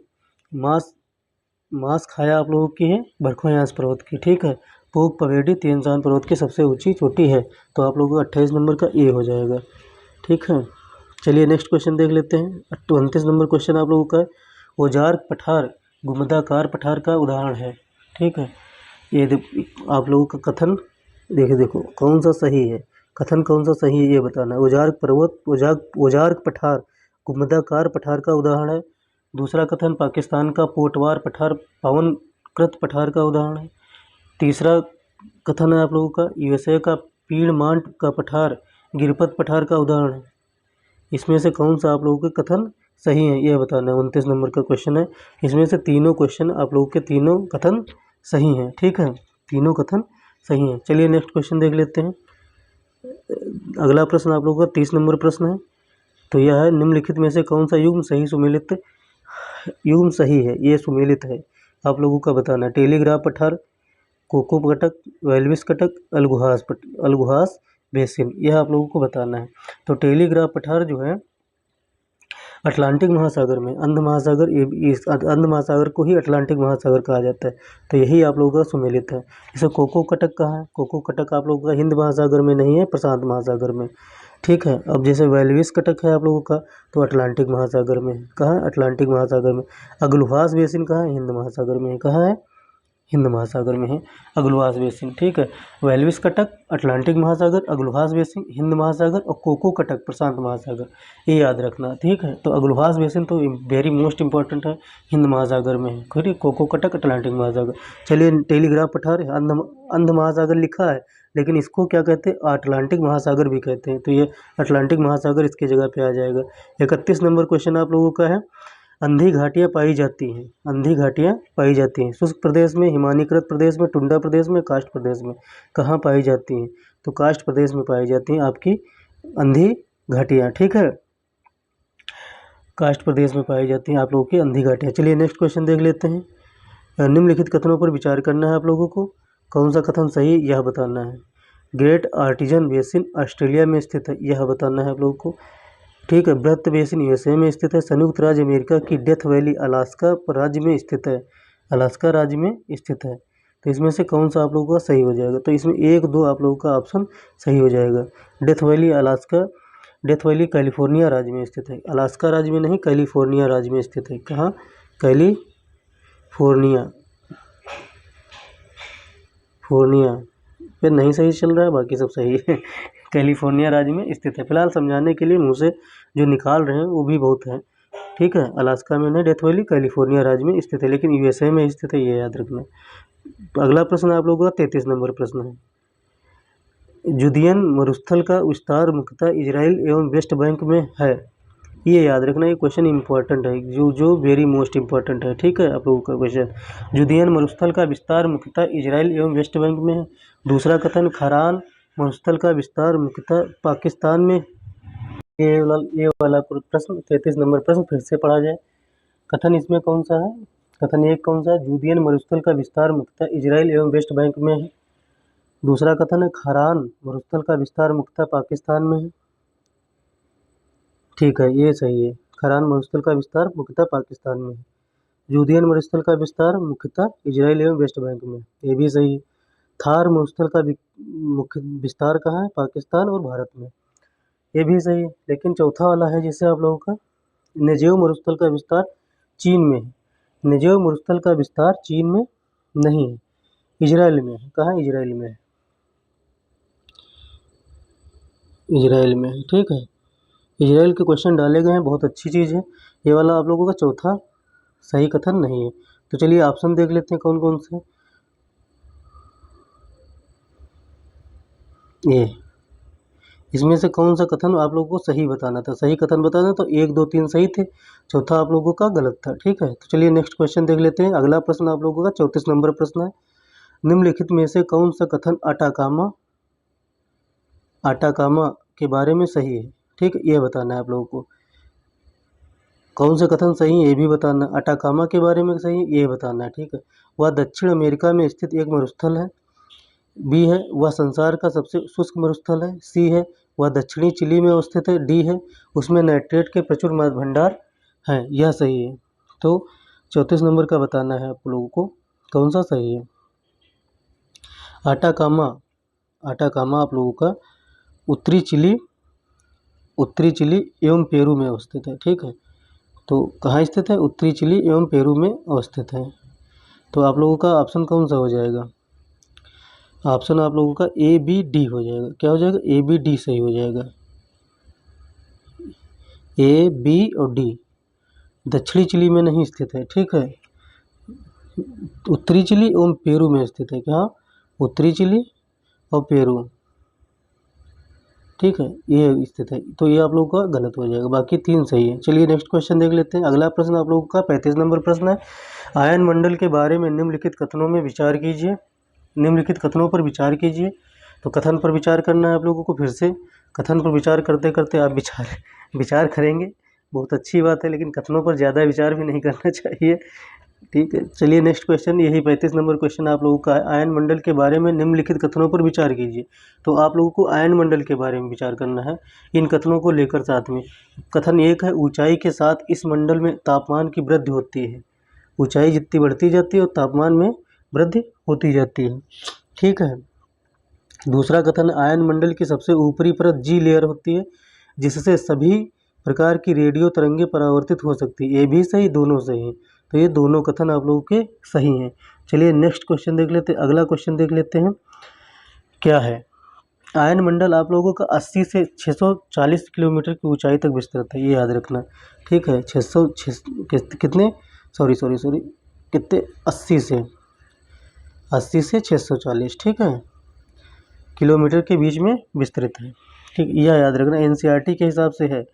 मास खाया आप लोगों की है बरखोयांस पर्वत की, ठीक है। फोक पवेडी तिएनशान पर्वत की सबसे ऊंची चोटी है। तो आप लोगों का 28 नंबर का ए हो जाएगा। ठीक है, चलिए नेक्स्ट क्वेश्चन देख लेते हैं। 29 नंबर क्वेश्चन आप लोगों का है, औजार पठार घुमदाकार पठार का उदाहरण है। ठीक है, ये आप लोगों का कथन देखो कौन सा सही है, कथन कौन सा सही है ये बताना है। औजार पठार घुमदाकार पठार का उदाहरण है। दूसरा कथन, पाकिस्तान का पोटवार पठार पवनकृत पठार का उदाहरण है। तीसरा कथन है आप लोगों का, यूएसए का पीडमांट का पठार गिरपत पठार का उदाहरण है। इसमें से कौन सा आप लोगों के कथन सही है यह बताना है। 29 नंबर का क्वेश्चन है, इसमें से तीनों क्वेश्चन आप लोगों के तीनों कथन सही हैं। ठीक है, तीनों कथन सही हैं। चलिए नेक्स्ट क्वेश्चन देख लेते हैं। अगला प्रश्न आप लोगों का 30 नंबर प्रश्न है। तो यह है, निम्नलिखित में से कौन सा युग्म सही है, ये सुमेलित है, आप लोगों का बताना है। टेलीग्राफ पठार, कोको कटक, वेल्विस कटक, अलगुहास बेसिन, यह आप लोगों को बताना है। तो टेलीग्राफ पठार जो है अटलांटिक महासागर में, अंध महासागर, इस अंध महासागर को ही अटलांटिक महासागर कहा जाता है। तो यही आप लोगों का सुमेलित है। इसे कोको कटक कहाँ है, कोको कटक आप लोगों का हिंद महासागर में नहीं है, प्रशांत महासागर में। ठीक है, अब जैसे वेल्विस कटक है आप लोगों का, तो अटलांटिक महासागर में है। कहाँ है, अटलांटिक महासागर में। अगलुहास बेसिन कहाँ है, हिंद महासागर में है। कहाँ है, हिंद महासागर में है अगलुहास बेसिन। ठीक है, वेल्विस कटक अटलांटिक महासागर, अगलुहास बेसिन हिंद महासागर, और कोको कटक प्रशांत महासागर, ये याद रखना। ठीक है, तो अगलुहास बेसिन तो वेरी मोस्ट इंपॉर्टेंट है, हिंद महासागर में है। ठीक है, कोको कटक अटलांटिक महासागर। चलिए, टेलीग्राफ पठार अंध महासागर लिखा है, लेकिन इसको क्या कहते हैं, अटलांटिक महासागर भी कहते हैं। तो ये अटलांटिक महासागर इसकी जगह पे आ जाएगा। 31 नंबर क्वेश्चन आप लोगों का है, अंधी घाटियाँ पाई जाती हैं, अंधी घाटियाँ पाई जाती हैं शुष्क प्रदेश में, हिमानीकृत प्रदेश में, टुंडा प्रदेश में, काष्ठ प्रदेश में। कहाँ पाई जाती हैं, तो काष्ठ प्रदेश में पाई जाती हैं आपकी अंधी घाटियाँ। ठीक है, काष्ठ प्रदेश में पाई जाती हैं आप लोगों की अंधी घाटियाँ। चलिए नेक्स्ट क्वेश्चन देख लेते हैं। निम्नलिखित कथनों पर विचार करना है आप लोगों को, कौन सा कथन सही यह बताना है। ग्रेट आर्टिजन बेसिन ऑस्ट्रेलिया में स्थित है, यह बताना है आप लोगों को। ठीक है, ब्रथ बेसिन यूएसए में स्थित है। संयुक्त राज्य अमेरिका की डेथ वैली अलास्का राज्य में स्थित है, अलास्का राज्य में स्थित है। तो इसमें से कौन सा आप लोगों का सही हो जाएगा, तो इसमें 1, 2 आप लोगों का ऑप्शन सही हो जाएगा। Death valley Alaska, death valley California राज्य में स्थित है, अलास्का राज्य में नहीं, कैलिफोर्निया राज्य में स्थित है। कहाँ, कैलिफोर्निया फिर नहीं सही चल रहा है, बाकी सब सही है। कैलिफोर्निया राज्य में स्थित है। फिलहाल समझाने के लिए मुँह से जो निकाल रहे हैं वो भी बहुत है। ठीक है, अलास्का में नहीं, डेथ वैली कैलिफोर्निया राज्य में स्थित है, लेकिन यूएसए में स्थित है, ये याद रखना। अगला प्रश्न आप लोगों का 33 नंबर प्रश्न है। जुदियन मरुस्थल का विस्तार मुख्यतः इजराइल एवं वेस्ट बैंक में है, ये याद रखना। ये क्वेश्चन इंपॉर्टेंट है, जो वेरी मोस्ट इंपॉर्टेंट है। ठीक है, आप लोगों का क्वेश्चन, जुदियन मरुस्थल का विस्तार मुख्यतः इजराइल एवं वेस्ट बैंक में है। दूसरा कथन, खारान मरुस्थल का विस्तार मुख्यतः पाकिस्तान में। ये वाला प्रश्न 33 नंबर प्रश्न फिर से पढ़ा जाए। कथन इसमें कौन सा है, कथन 1 कौन सा है, जुदियन मरुस्थल का विस्तार मुख्यतः इजराइल एवं वेस्ट बैंक में है। दूसरा कथन है, खारान मरुस्थल का विस्तार मुख्यतः पाकिस्तान में है। ठीक है, ये सही है, खारान मरुस्थल का विस्तार मुख्यतः पाकिस्तान में है। जुदियन मरुस्थल का विस्तार मुख्यतः इजराइल एवं वेस्ट बैंक में, ये भी सही है। थार मरुस्थल का मुख्य विस्तार कहाँ है, पाकिस्तान और भारत में, ये भी सही है। लेकिन चौथा वाला है जैसे आप लोगों का, नेजेव मरुस्थल का विस्तार चीन में है। नेजेव मरुस्थल का विस्तार चीन में नहीं है, इजराइल में है। कहाँ, इजराइल में है, इजराइल में है। ठीक है, इजराइल के क्वेश्चन डाले गए हैं, बहुत अच्छी चीज़ है। ये वाला आप लोगों का चौथा सही कथन नहीं है। तो चलिए ऑप्शन देख लेते हैं कौन कौन से। ये इसमें से कौन सा कथन आप लोगों को सही बताना था, सही कथन बताना, तो 1, 2, 3 सही थे, चौथा आप लोगों का गलत था। ठीक है, तो चलिए नेक्स्ट क्वेश्चन देख लेते हैं। अगला प्रश्न आप लोगों का 34 नंबर प्रश्न है। निम्नलिखित में से कौन सा कथन आटाकामा के बारे में सही है। ठीक है, ये बताना है आप लोगों को, कौन सा कथन सही है ये भी बताना। अटाकामा के बारे में सही है ये बताना है। ठीक है, वह दक्षिण अमेरिका में स्थित एक मरुस्थल है। बी है, वह संसार का सबसे शुष्क मरुस्थल है। सी है, वह दक्षिणी चिली में अवस्थित है। डी है, उसमें नाइट्रेट के प्रचुर भंडार हैं। यह सही है। तो 34 नंबर का बताना है आप लोगों को कौन सा सही है। आटाकामा आटाकामा आप लोगों का उत्तरी चिली एवं पेरू में अवस्थित है। ठीक है, तो कहाँ स्थित है? उत्तरी चिली एवं पेरू में अवस्थित है। तो आप लोगों का ऑप्शन कौन सा हो जाएगा? ऑप्शन आप लोगों का ए बी डी हो जाएगा। क्या हो जाएगा? ए बी डी सही हो जाएगा। ए बी और डी दक्षिणी चिली में नहीं स्थित है। ठीक है, उत्तरी चिली एवं पेरू में स्थित है। क्या? उत्तरी चिली और पेरू। ठीक है, ये स्थित है। तो ये आप लोगों का गलत हो जाएगा, बाकी 3 सही है। चलिए नेक्स्ट क्वेश्चन देख लेते हैं। अगला प्रश्न आप लोगों का 35 नंबर प्रश्न है। आयन मंडल के बारे में निम्नलिखित कथनों में विचार कीजिए। निम्नलिखित कथनों पर विचार कीजिए। तो कथन पर विचार करना है आप लोगों को। फिर से कथन पर विचार करते करते आप विचार करेंगे, बहुत अच्छी बात है, लेकिन कथनों पर ज़्यादा विचार भी नहीं करना चाहिए। ठीक है, चलिए नेक्स्ट क्वेश्चन, यही 35 नंबर क्वेश्चन आप लोगों का है। आयन मंडल के बारे में निम्नलिखित कथनों पर विचार कीजिए। तो आप लोगों को आयन मंडल के बारे में विचार करना है इन कथनों को लेकर साथ में। कथन 1 है, ऊंचाई के साथ इस मंडल में तापमान की वृद्धि होती है। ऊंचाई जितनी बढ़ती जाती है और तापमान में वृद्धि होती जाती है। ठीक है। दूसरा कथन, आयन मंडल की सबसे ऊपरी परत जी लेयर होती है, जिससे सभी प्रकार की रेडियो तरंगें परावर्तित हो सकती है। ये भी सही, दोनों सही हैं। तो ये दोनों कथन आप लोगों के सही हैं। चलिए नेक्स्ट क्वेश्चन देख लेते हैं। अगला क्वेश्चन देख लेते हैं क्या है। आयन मंडल आप लोगों का 80 से 640 किलोमीटर की ऊंचाई तक विस्तृत है, ये याद रखना। ठीक है, 600 कितने सॉरी कितने 80 से 640, ठीक है, किलोमीटर के बीच में विस्तृत है। ठीक, यह याद रखना। एनसीईआरटी के हिसाब से है,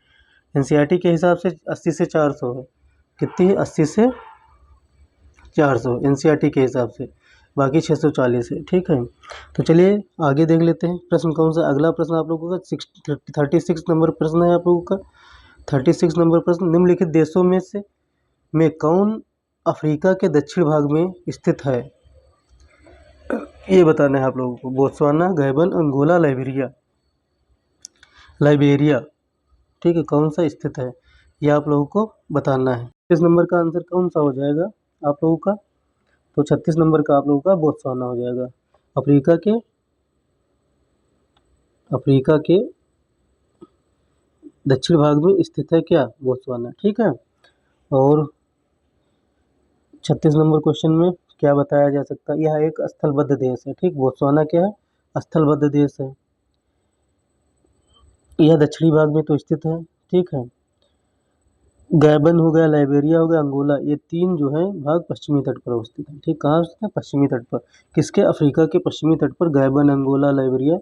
एनसीईआरटी के हिसाब से 80 से 400 है। कितनी है? 80 से 400 एनसीईआरटी के हिसाब से, बाकी 640 है। ठीक है, तो चलिए आगे देख लेते हैं प्रश्न कौन सा। अगला प्रश्न आप लोगों का 36 नंबर प्रश्न है आप लोगों का। 36 नंबर प्रश्न, निम्नलिखित देशों में कौन अफ्रीका के दक्षिण भाग में स्थित है? ये बताना है आप लोगों को। Botswana, Gabon, Angola, Liberia. ठीक है, कौन सा स्थित है ये आप लोगों को बताना है। 36 नंबर का आंसर कौन सा हो जाएगा आप लोगों का? तो 36 नंबर का आप लोगों का बोत्सवाना हो जाएगा। अफ्रीका के दक्षिण भाग में स्थित है क्या? बोत्सवाना। ठीक है, और 36 नंबर क्वेश्चन में क्या बताया जा सकता है? यह एक स्थलबद्ध देश है। ठीक, बोत्सवाना क्या है? स्थलबद्ध देश है। यह दक्षिणी भाग में तो स्थित है। ठीक है, गैबन हो गया, लाइबेरिया हो गया, अंगोला, ये 3 जो है भाग पश्चिमी तट पर अवस्थित है। ठीक, कहाँ स्थित है? पश्चिमी तट पर। किसके? अफ्रीका के पश्चिमी तट पर गैबन, अंगोला, लाइबेरिया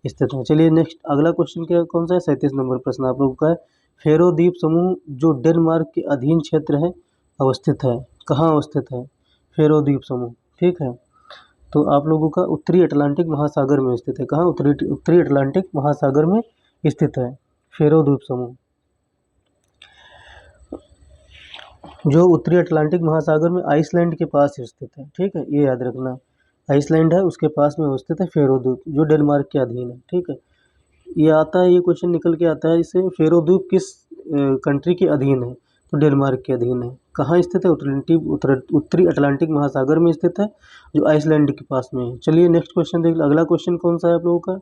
स्थित है। चलिए नेक्स्ट अगला क्वेश्चन क्या कौन सा है? 37 नंबर प्रश्न आप लोगों का है। फेरो द्वीप समूह जो डेनमार्क के अधीन क्षेत्र है अवस्थित है। कहाँ अवस्थित है? फेरो द्वीप समूह। ठीक है, तो आप लोगों का उत्तरी अटलांटिक महासागर में स्थित है। कहाँ? उत्तरी अटलांटिक महासागर में स्थित है फेरो द्वीप समूह, जो उत्तरी अटलांटिक महासागर में आइसलैंड के पास स्थित है। ठीक है, ये याद रखना। आइसलैंड है, उसके पास में अवस्थित है फेरो द्वीप, जो डेनमार्क के अधीन है। ठीक है, ये आता है, ये क्वेश्चन निकल के आता है इससे। फेरो द्वीप किस कंट्री के अधीन है? तो डेनमार्क के अधीन है। कहाँ स्थित है? उत्तरी अटलांटिक महासागर में स्थित है, जो आइसलैंड के पास में है। चलिए नेक्स्ट क्वेश्चन देख। अगला क्वेश्चन कौन सा है आप लोगों का?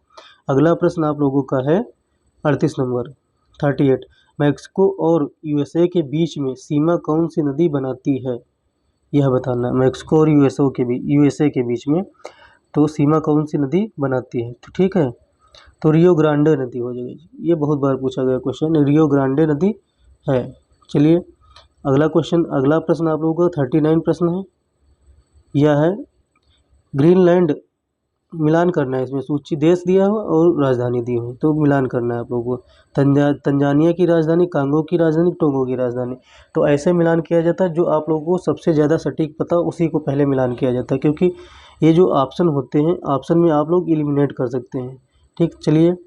अगला प्रश्न आप लोगों का है 38 नंबर 38। मैक्सिको और यूएसए के बीच में सीमा कौन सी नदी बनाती है? यह बताना। मैक्सिको और यूएसए के बीच में तो सीमा कौन सी नदी बनाती है? तो ठीक है, तो रियो ग्रांडे नदी हो जाएगी। ये बहुत बार पूछा गया क्वेश्चन, रियो ग्रांडे नदी है। चलिए अगला प्रश्न आप लोगों का 39 प्रश्न है। यह है ग्रीनलैंड, मिलान करना है इसमें। सूची देश दिया हुआ और राजधानी दी हुई, तो मिलान करना है आप लोगों को। तंजानिया की राजधानी, कांगो की राजधानी, टोगो की राजधानी। तो ऐसे मिलान किया जाता है, जो आप लोगों को सबसे ज़्यादा सटीक पता उसी को पहले मिलान किया जाता है, क्योंकि ये जो ऑप्शन होते हैं, ऑप्शन में आप लोग एलिमिनेट कर सकते हैं। ठीक, चलिए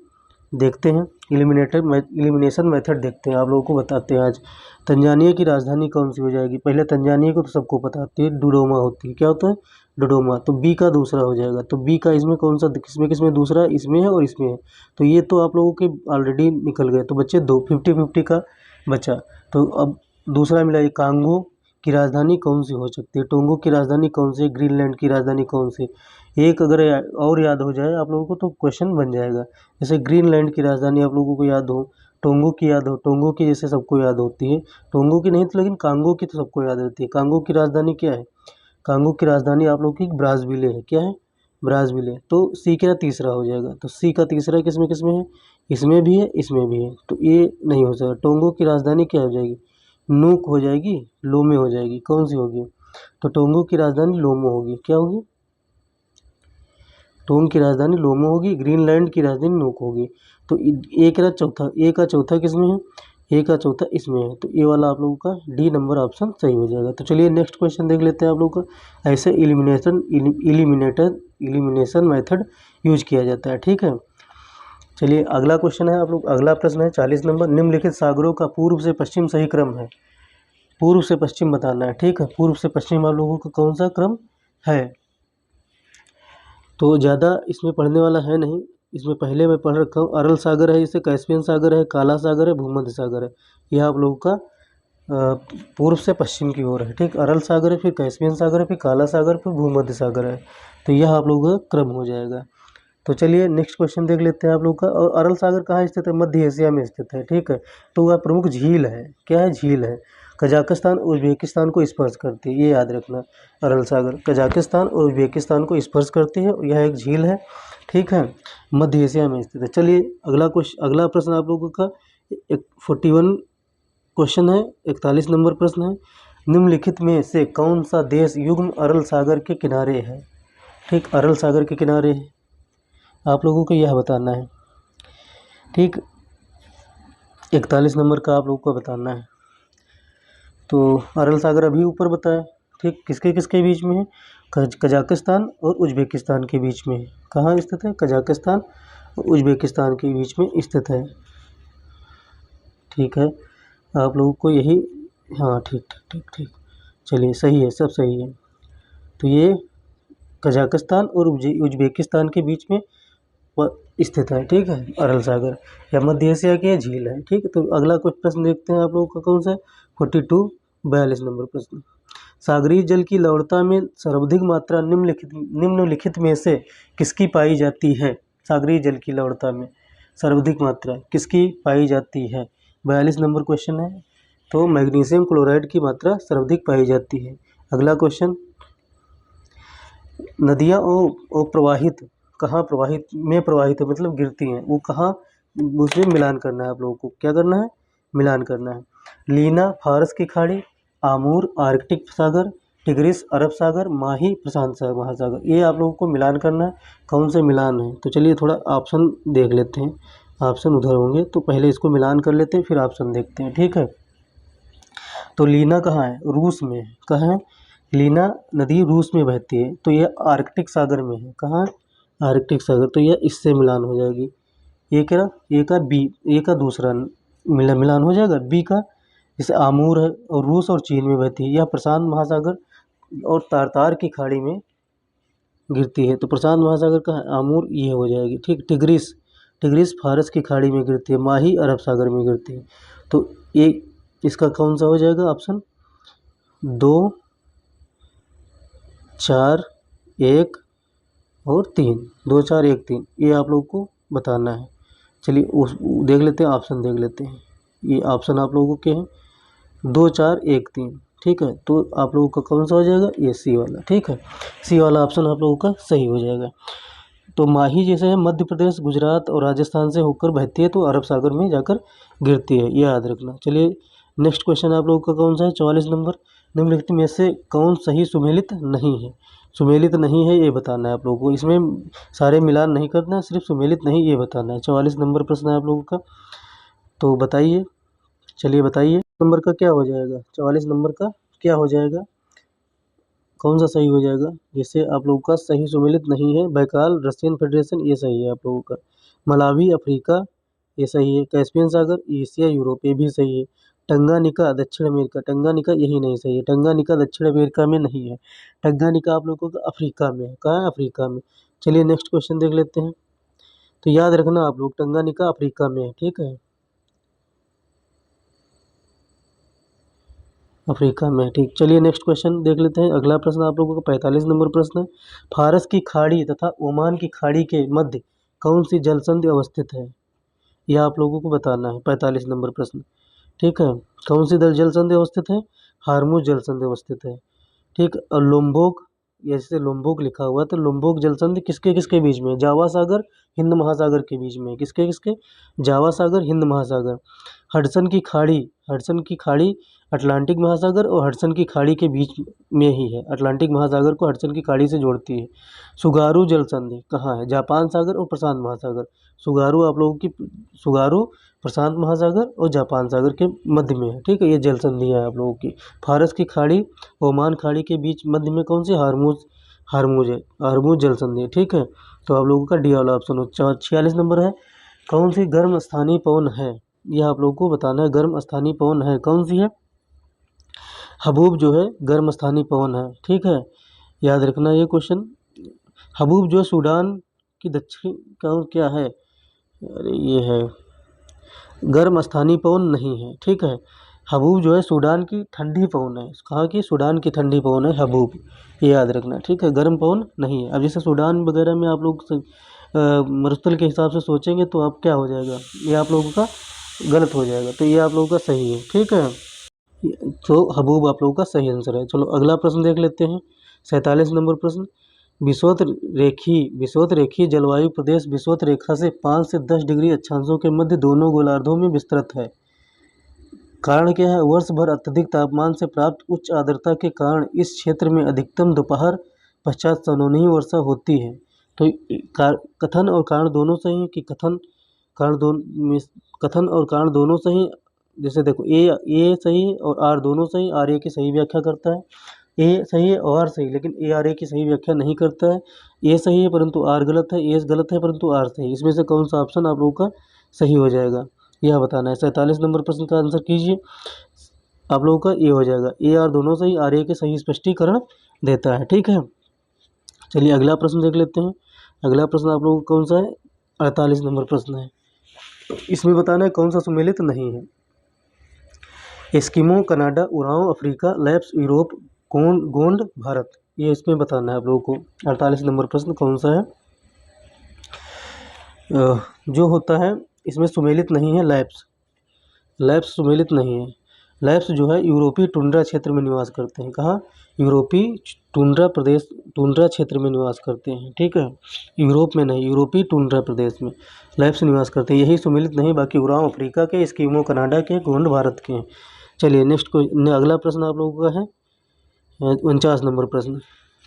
देखते हैं एलिमिनेशन मेथड देखते हैं, आप लोगों को बताते हैं आज। तंजानिया की राजधानी कौन सी हो जाएगी? पहले तंजानिया को तो सबको पता होती है, डोडोमा होती है। क्या होता है? डोडोमा। तो बी का दूसरा हो जाएगा। तो बी का इसमें कौन सा, किसमें दूसरा? इसमें है और इसमें है। तो ये तो आप लोगों के ऑलरेडी निकल गए, तो बच्चे 2 50-50 का बचा। तो अब दूसरा मिला ये कांगो, की राजधानी कौन सी हो सकती है? टोंगो की राजधानी कौन सी है? ग्रीनलैंड की राजधानी कौन सी? एक अगर और याद हो जाए आप लोगों को तो क्वेश्चन बन जाएगा। जैसे ग्रीनलैंड की राजधानी आप लोगों को याद हो, टोंगो की याद हो, टोंगो की जैसे सबको याद होती है, टोंगो की नहीं तो लेकिन कांगो की तो सबको याद रहती है। कांगो की राजधानी क्या है? कांगो की राजधानी आप लोग की ब्राज़विले है। क्या है? ब्राज़विले। तो सी का तीसरा हो जाएगा। तो सी का तीसरा किसमें किसमें है? इसमें भी है, इसमें भी है। तो ये नहीं हो सकता। टोंगो की राजधानी क्या हो जाएगी? नूक हो जाएगी, लोमे हो जाएगी। कौन सी होगी? तो टोंगो की राजधानी लोमो होगी। क्या होगी? टोंग की राजधानी लोमो होगी, ग्रीनलैंड की राजधानी नूक होगी। तो ए का चौथा किसमें है? ए का चौथा इसमें है। तो ये वाला आप लोगों का डी नंबर ऑप्शन सही हो जाएगा। तो चलिए नेक्स्ट क्वेश्चन देख लेते हैं आप लोगों का। ऐसे इलिमिनेशन मेथड यूज किया जाता है। ठीक है, चलिए अगला क्वेश्चन है आप लोग, अगला प्रश्न है 40 नंबर। निम्नलिखित सागरों का पूर्व से पश्चिम सही क्रम है। पूर्व से पश्चिम बताना है। ठीक है, पूर्व से पश्चिम आप लोगों का कौन सा क्रम है? तो ज़्यादा इसमें पढ़ने वाला है नहीं। इसमें पहले मैं पढ़ रखा हूँ। अरल सागर है, इसे कैस्पियन सागर है, काला सागर है, भूमध्य सागर है। यह आप लोगों का पूर्व से पश्चिम की ओर है। ठीक, अरल सागर है, फिर कैस्पियन सागर है, फिर काला सागर, फिर भूमध्य सागर है। तो यह आप लोगों का क्रम हो जाएगा। तो चलिए नेक्स्ट क्वेश्चन देख लेते हैं आप लोग का। और अरल सागर कहाँ स्थित है? मध्य एशिया में स्थित है। ठीक है, तो वह प्रमुख झील है। क्या है? झील है। कजाकिस्तान उज्बेकिस्तान को स्पर्श करती है, ये याद रखना। अरल सागर कजाकिस्तान और उज्बेकिस्तान को स्पर्श करती है। यह एक झील है। ठीक है, मध्य एशिया में स्थित है। चलिए अगला प्रश्न आप लोगों का 41 क्वेश्चन है, 41 नंबर प्रश्न है। निम्नलिखित में से कौन सा देश युग्म अरल सागर के किनारे है? ठीक, अरल सागर के किनारे है, आप लोगों को यह बताना है। ठीक, 41 नंबर का आप लोगों को बताना है। तो अरल सागर अभी ऊपर बताया। ठीक, किसके किसके बीच में है? कजाकिस्तान और उज्बेकिस्तान के बीच में है। कहाँ स्थित है? कजाकिस्तान और उज्बेकिस्तान के बीच में स्थित है। ठीक है, आप लोगों को यही, हाँ ठीक ठीक ठीक ठीक, चलिए सही है, सब सही है। तो ये कजाकिस्तान और उज्बेकिस्तान के बीच में स्थित है। ठीक है, अरल सागर या मध्य एशिया की झील है। ठीक है, तो अगला कुछ प्रश्न देखते हैं आप लोगों का कौन सा है? 42 नंबर प्रश्न। सागरीय जल की लवणता में सर्वाधिक मात्रा निम्नलिखित में से किसकी पाई जाती है? सागरीय जल की लवणता में सर्वाधिक मात्रा किसकी पाई जाती है? 42 नंबर क्वेश्चन है। तो मैग्नीशियम क्लोराइड की मात्रा सर्वाधिक पाई जाती है। अगला क्वेश्चन, नदियाँ और प्रवाहित कहाँ प्रवाहित है, मतलब गिरती हैं, वो कहाँ, उसमें मिलान करना है आप लोगों को। क्या करना है? मिलान करना है। लीना फारस की खाड़ी, आमूर आर्कटिक सागर, टिग्रिस अरब सागर, माही प्रशांत महासागर। ये आप लोगों को मिलान करना है। कौन से मिलान है? तो चलिए थोड़ा ऑप्शन देख लेते हैं। ऑप्शन उधर होंगे, तो पहले इसको मिलान कर लेते हैं, फिर ऑप्शन देखते हैं। ठीक है, तो लीना कहाँ है? रूस में है। कहाँ है? लीना नदी रूस में बहती है, तो यह आर्कटिक सागर में है। कहाँ? आर्कटिक सागर। तो यह इससे मिलान हो जाएगी। ये क्या? ए का बी, ए का दूसरा मिलान हो जाएगा। बी का, जैसे आमूर है और रूस और चीन में बहती है, यह प्रशांत महासागर और तारतार की खाड़ी में गिरती है। तो प्रशांत महासागर का आमूर ये हो जाएगी। ठीक, टिग्रिस फारस की खाड़ी में गिरती है, माही अरब सागर में गिरती है। तो ये इसका कौन सा हो जाएगा ऑप्शन? 2, 4, 1 और 3। 2, 4, 1, 3 ये आप लोगों को बताना है। चलिए उस देख लेते हैं, ऑप्शन देख लेते हैं। ये ऑप्शन आप लोगों के हैं 2, 4, 1, 3। ठीक है, तो आप लोगों का कौन सा हो जाएगा? ये सी वाला। ठीक है, सी वाला ऑप्शन आप लोगों का सही हो जाएगा। तो माही जैसे है मध्य प्रदेश, गुजरात और राजस्थान से होकर बहती है, तो अरब सागर में जाकर गिरती है, ये याद रखना। चलिए नेक्स्ट क्वेश्चन आप लोगों का कौन सा है? 44 नंबर। निम्नलिखित में से कौन सही सुमेलित नहीं है? सुमेलित नहीं है ये बताना है आप लोगों को। इसमें सारे मिलान नहीं करना है, सिर्फ सुमेलित नहीं ये बताना है। 44 नंबर प्रश्न है आप लोगों का, तो बताइए। चलिए बताइए, नंबर का क्या हो जाएगा? 44 नंबर का क्या हो जाएगा? कौन सा सही हो जाएगा? जैसे आप लोगों का सही सुमेलित नहीं है, बैकाल रशियन फेडरेशन ये सही है आप लोगों का। मलावी अफ्रीका ये सही है। कैस्पियन सागर एशिया यूरोप ये भी सही है। टंगानिका दक्षिण अमेरिका, टंगानिका यही नहीं सही है। टंगानिका दक्षिण अमेरिका में नहीं है। टंगानिका आप लोगों का अफ्रीका में है। कहाँ है? अफ्रीका में। चलिए नेक्स्ट क्वेश्चन देख लेते हैं। तो याद रखना आप लोग, टंगानिका अफ्रीका में है। ठीक है, अफ्रीका में, ठीक। चलिए नेक्स्ट क्वेश्चन देख लेते हैं। अगला प्रश्न आप लोगों का 45 नंबर प्रश्न है। फारस की खाड़ी तथा ओमान की खाड़ी के मध्य कौन सी जलसंधि अवस्थित है? यह आप लोगों को बताना है। 45 नंबर प्रश्न, ठीक है। कौन सी जलसंधि अवस्थित है? हार्मुज जलसंधि अवस्थित है, ठीक। और लोम्बोक, जैसे लोम्बोक लिखा हुआ है, तो लोम्बोक जलसंधि किसके किसके बीच में है? जावा सागर हिंद महासागर के बीच में है। किसके किसके? जावा सागर हिंद महासागर। हडसन की खाड़ी, हडसन की खाड़ी अटलांटिक महासागर और हडसन की खाड़ी के बीच में ही है। अटलांटिक महासागर को हडसन की खाड़ी से जोड़ती है। सुगारू जलसंधि कहाँ है? जापान सागर और प्रशांत महासागर। सुगारू आप लोगों की, सुगारू प्रशांत महासागर और जापान सागर के मध्य में है, ठीक है। ये जलसंधि है आप लोगों की। फारस की खाड़ी ओमान खाड़ी के बीच मध्य में कौन सी? हार्मुज, हार्मुज है, हार्मुज जलसंधि है, ठीक है। तो आप लोगों का डी वाला ऑप्शन हो। 46 नंबर है। कौन सी गर्म स्थानीय पवन है? यह आप लोगों को बताना है। गर्म स्थानीय पवन है कौन सी है? हबूब जो है गर्म स्थानीय पवन है, ठीक है। याद रखना ये क्वेश्चन। हबूब जो सूडान की दक्षिण का क्या है? अरे ये है, गर्म स्थानीय पवन नहीं है, ठीक है। हबूब जो है सूडान की ठंडी पवन है। कहाँ की? सूडान की ठंडी पवन है हबूब, ये याद रखना, ठीक है। गर्म पवन नहीं है। अब जैसे सूडान वगैरह में आप लोग मरुस्थल के हिसाब से सोचेंगे तो आप क्या हो जाएगा, ये आप लोगों का गलत हो जाएगा। तो ये आप लोगों का सही है, ठीक है। तो हबूब आप लोगों का सही आंसर है। चलो अगला प्रश्न देख लेते हैं। 47 नंबर प्रश्न। विषुवत रेखीय जलवायु प्रदेश विषुवत रेखा से 5 से 10 डिग्री अक्षांशों के मध्य दोनों गोलार्धों में विस्तृत है। कारण क्या है? वर्ष भर अत्यधिक तापमान से प्राप्त उच्च आर्द्रता के कारण इस क्षेत्र में अधिकतम दोपहर पश्चात सनोनी वर्षा होती है। तो कथन और कारण दोनों सही है कि कथन और कारण दोनों सही। जैसे देखो ए सही है और आर दोनों सही। आर ए की सही व्याख्या करता है। ए सही है और आर सही, लेकिन ए आर ए की सही व्याख्या नहीं करता है। ए सही है परंतु आर गलत है, ए गलत है परंतु आर सही। इसमें से कौन सा ऑप्शन आप लोगों का सही हो जाएगा, यह बताना है। 47 नंबर प्रश्न का आंसर कीजिए। आप लोगों का ये हो जाएगा। ए आर दोनों सही, आर ए के सही स्पष्टीकरण देता है, ठीक है। चलिए अगला प्रश्न देख लेते हैं। अगला प्रश्न आप लोगों का कौन सा है? 48 नंबर प्रश्न है। इसमें बताना है कौन सा सम्मिलित नहीं है। Eskimo Canada, Oraon Africa, lapse Europe, Gond Bharat. ये इसमें बताना है आप लोगों को। 48 नंबर प्रश्न कौन सा है? जो होता है इसमें सुमेलित नहीं है लैप्स। लैप्स सुमेलित नहीं है। लैप्स जो है यूरोपीय टुंड्रा क्षेत्र में निवास करते हैं। कहाँ? यूरोपीय टुंड्रा प्रदेश, टुंड्रा क्षेत्र में निवास करते हैं, ठीक है। यूरोप में नहीं, यूरोपीय टुंड्रा प्रदेश में लैप्स निवास करते हैं। यही सुमेलित नहीं, बाकी उरांव अफ्रीका के, एस्किमो कनाडा के, गोंड भारत के हैं। चलिए नेक्स्ट को अगला प्रश्न आप लोगों का है 49 नंबर प्रश्न।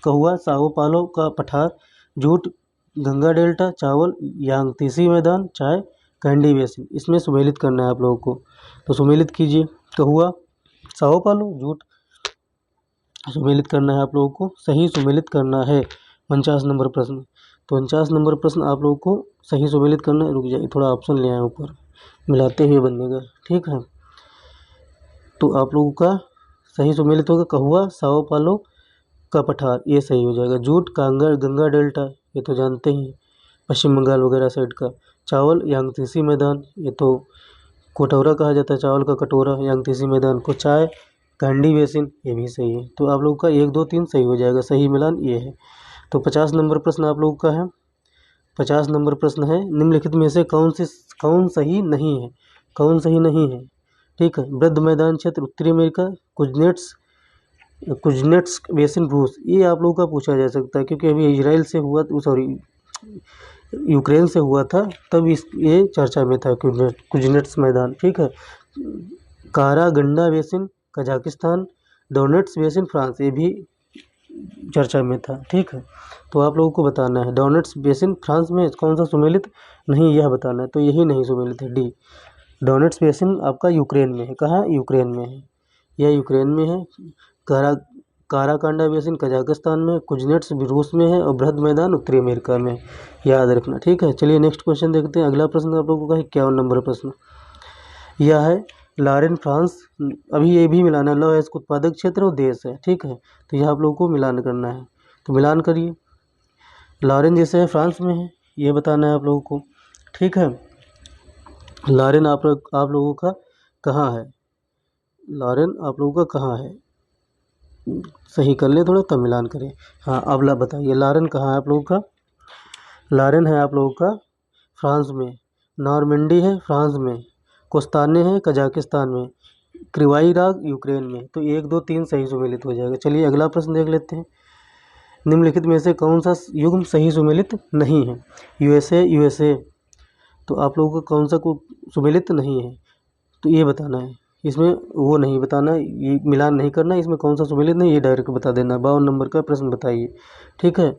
कहुआ, साओ पालो का पठार, जूट, गंगा डेल्टा, चावल, यांगतीसी मैदान, चाय, कैंडी बेसिन। इसमें सुमेलित करना है आप लोगों को, तो सुमेलित कीजिए। कहुआ, साओ पालो, जूट सुमेलित करना है आप लोगों को, सही सुमेलित करना है। 49 नंबर प्रश्न। तो 49 नंबर प्रश्न आप लोगों को सही सुमेलित करना है। रुक जाइए, थोड़ा ऑप्शन ले आए ऊपर, मिलाते हुए बनेगा, ठीक है। तो आप लोगों का सही सुमेलित होगा कहुआ, साओ पालो का पठार, ये सही हो जाएगा। जूट, गंगा डेल्टा, ये तो जानते ही, पश्चिम बंगाल वगैरह साइड का। चावल, यांगतीसी मैदान, ये तो कटोरा कहा जाता है, चावल का कटोरा यांगतीसी मैदान को। चाय, कैंडी बेसिन, ये भी सही है। तो आप लोगों का 1 2 3 सही हो जाएगा, सही मिलान ये है। तो 50 नंबर प्रश्न आप लोगों का है। 50 नंबर प्रश्न है, निम्नलिखित में से कौन सही नहीं है? कौन सही नहीं है, ठीक है। वृद्ध मैदान क्षेत्र उत्तरी अमेरिका, कुजनेट्स बेसिन रूस। ये आप लोगों का पूछा जा सकता है क्योंकि अभी इजराइल से हुआ, सॉरी यूक्रेन से हुआ था, तब ये चर्चा में था कुजनेट्स मैदान, ठीक है। Karaganda basin Kazakhstan, Donets basin France, ये भी चर्चा में था, ठीक है। तो आप लोगों को बताना है डोनेट्स बेसिन फ्रांस में कौन सा सुमेलित नहीं, यह बताना है। तो यही नहीं सुमेलित है, डी। डोनेट्स बेसिन आपका यूक्रेन में है। कहाँ? यूक्रेन में है, यह यूक्रेन में है। काराकांडा बेसिन कजाकिस्तान में, कुजनेट्स रूस में है और बृहद मैदान उत्तरी अमेरिका में, याद रखना, ठीक है। चलिए नेक्स्ट क्वेश्चन देखते हैं। अगला प्रश्न आप लोगों का 51 नंबर प्रश्न। यह है लॉरेन फ्रांस। अभी ये भी मिलाना है, लौह अयस्क उत्पादक क्षेत्र और देश है, ठीक है। तो यह आप लोगों को मिलान करना है, तो मिलान करिए। लॉरेन जैसे है फ्रांस में है, ये बताना है आप लोगों को, ठीक है। लॉरेन आप लोगों का कहाँ है? लॉरेन आप लोगों का कहाँ है, सही कर ले थोड़ा तब मिलान करें। हाँ अब ला बताइए लॉरेन कहाँ है आप लोगों का, लॉरेन है आप लोगों का फ्रांस में, नॉर्मंडी है फ्रांस में, कोस्ताने है कजाकिस्तान में, क्रिवाई राग यूक्रेन में। तो 1 2 3 सही सुमेलित हो जाएगा। चलिए अगला प्रश्न देख लेते हैं। निम्नलिखित में से कौन सा युग्म सही सुमेलित नहीं है, यूएसए यूएसए, तो आप लोगों का कौन सा को सुमेलित नहीं है, तो ये बताना है। इसमें वो नहीं बताना, ये मिलान नहीं करना, इसमें कौन सा सुमेलित नहीं ये डायरेक्ट बता देना। 52 नंबर का प्रश्न बताइए, ठीक है।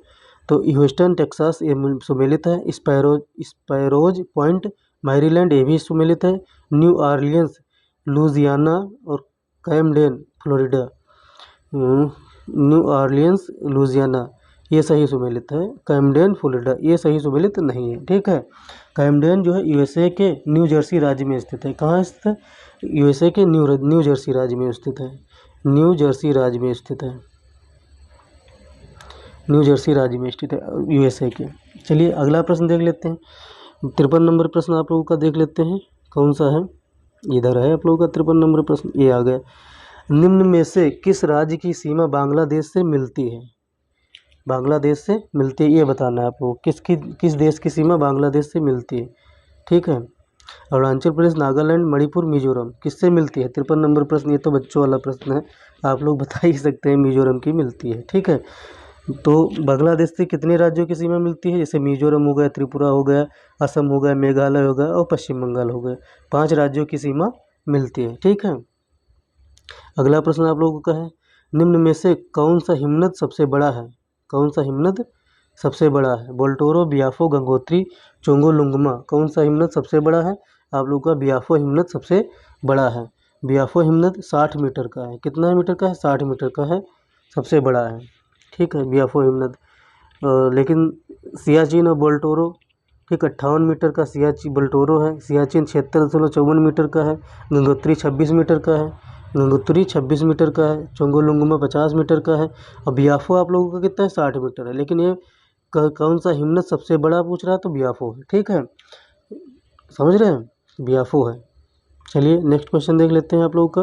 तो ह्यूस्टन टेक्सास ये सुमेलित है, स्पैरोज पॉइंट मैरीलैंड ये भी सुमेलित है, न्यू ऑरलियंस लुजियाना और Camden Florida, new Orleans Louisiana ये सही सुमेलित है, कैमडेन फ्लोरिडा ये सही सुमेलित नहीं है, ठीक है। कैमडेन जो है यूएसए के न्यू जर्सी राज्य में स्थित है। कहाँ स्थित है, यूएसए के न्यू जर्सी राज्य में स्थित है, न्यू जर्सी राज्य में स्थित है, न्यू जर्सी राज्य में स्थित है यूएसए के। चलिए अगला प्रश्न देख लेते हैं। 53 नंबर प्रश्न आप लोगों का देख लेते हैं कौन सा है, इधर है आप लोगों का 53 नंबर प्रश्न, ये आ गया। निम्न में से किस राज्य की सीमा बांग्लादेश से मिलती है, बांग्लादेश से मिलती है ये बताना है आपको, किस देश की सीमा बांग्लादेश से मिलती है, ठीक है। अरुणाचल प्रदेश, नागालैंड, मणिपुर, मिजोरम किससे मिलती है, 53 नंबर प्रश्न, ये तो बच्चों वाला प्रश्न है, आप लोग बता ही सकते हैं, मिजोरम की मिलती है, ठीक है। तो बांग्लादेश से कितने राज्यों की सीमा मिलती है, जैसे मिजोरम हो गया, त्रिपुरा हो गया, असम हो गया, मेघालय हो गया और पश्चिम बंगाल हो गया, 5 राज्यों की सीमा मिलती है, ठीक है। अगला प्रश्न आप लोगों का है, निम्न में से कौन सा हिमनद सबसे बड़ा है, कौन सा हिमनद सबसे बड़ा है, बोल्टोरो, बियाफो, गंगोत्री, चोंगोलुंगमा, कौन सा हिमनद सबसे बड़ा है, आप लोगों का बियाफो हिमनद सबसे बड़ा है। बियाफो हिमनद 60 मीटर का है, कितना मीटर का है, 60 मीटर का है, सबसे बड़ा है, ठीक है बियाफो हिमनद। लेकिन सियाचिन और बोल्टोरो, ठीक 58 मीटर का सियाचिन बोल्टोरो है, सियाचिन 76.54 मीटर का है, गंगोत्री 26 मीटर का है, गंगोत्री 26 मीटर का है, चोंगोलुंगमा 50 मीटर का है और बियाफो आप लोगों का कितना है, 60 मीटर है। लेकिन ये कौन सा हिमनद सबसे बड़ा पूछ रहा है, तो बियाफो है, ठीक है, समझ रहे हैं, बियाफो है। चलिए नेक्स्ट क्वेश्चन देख लेते हैं आप लोगों का।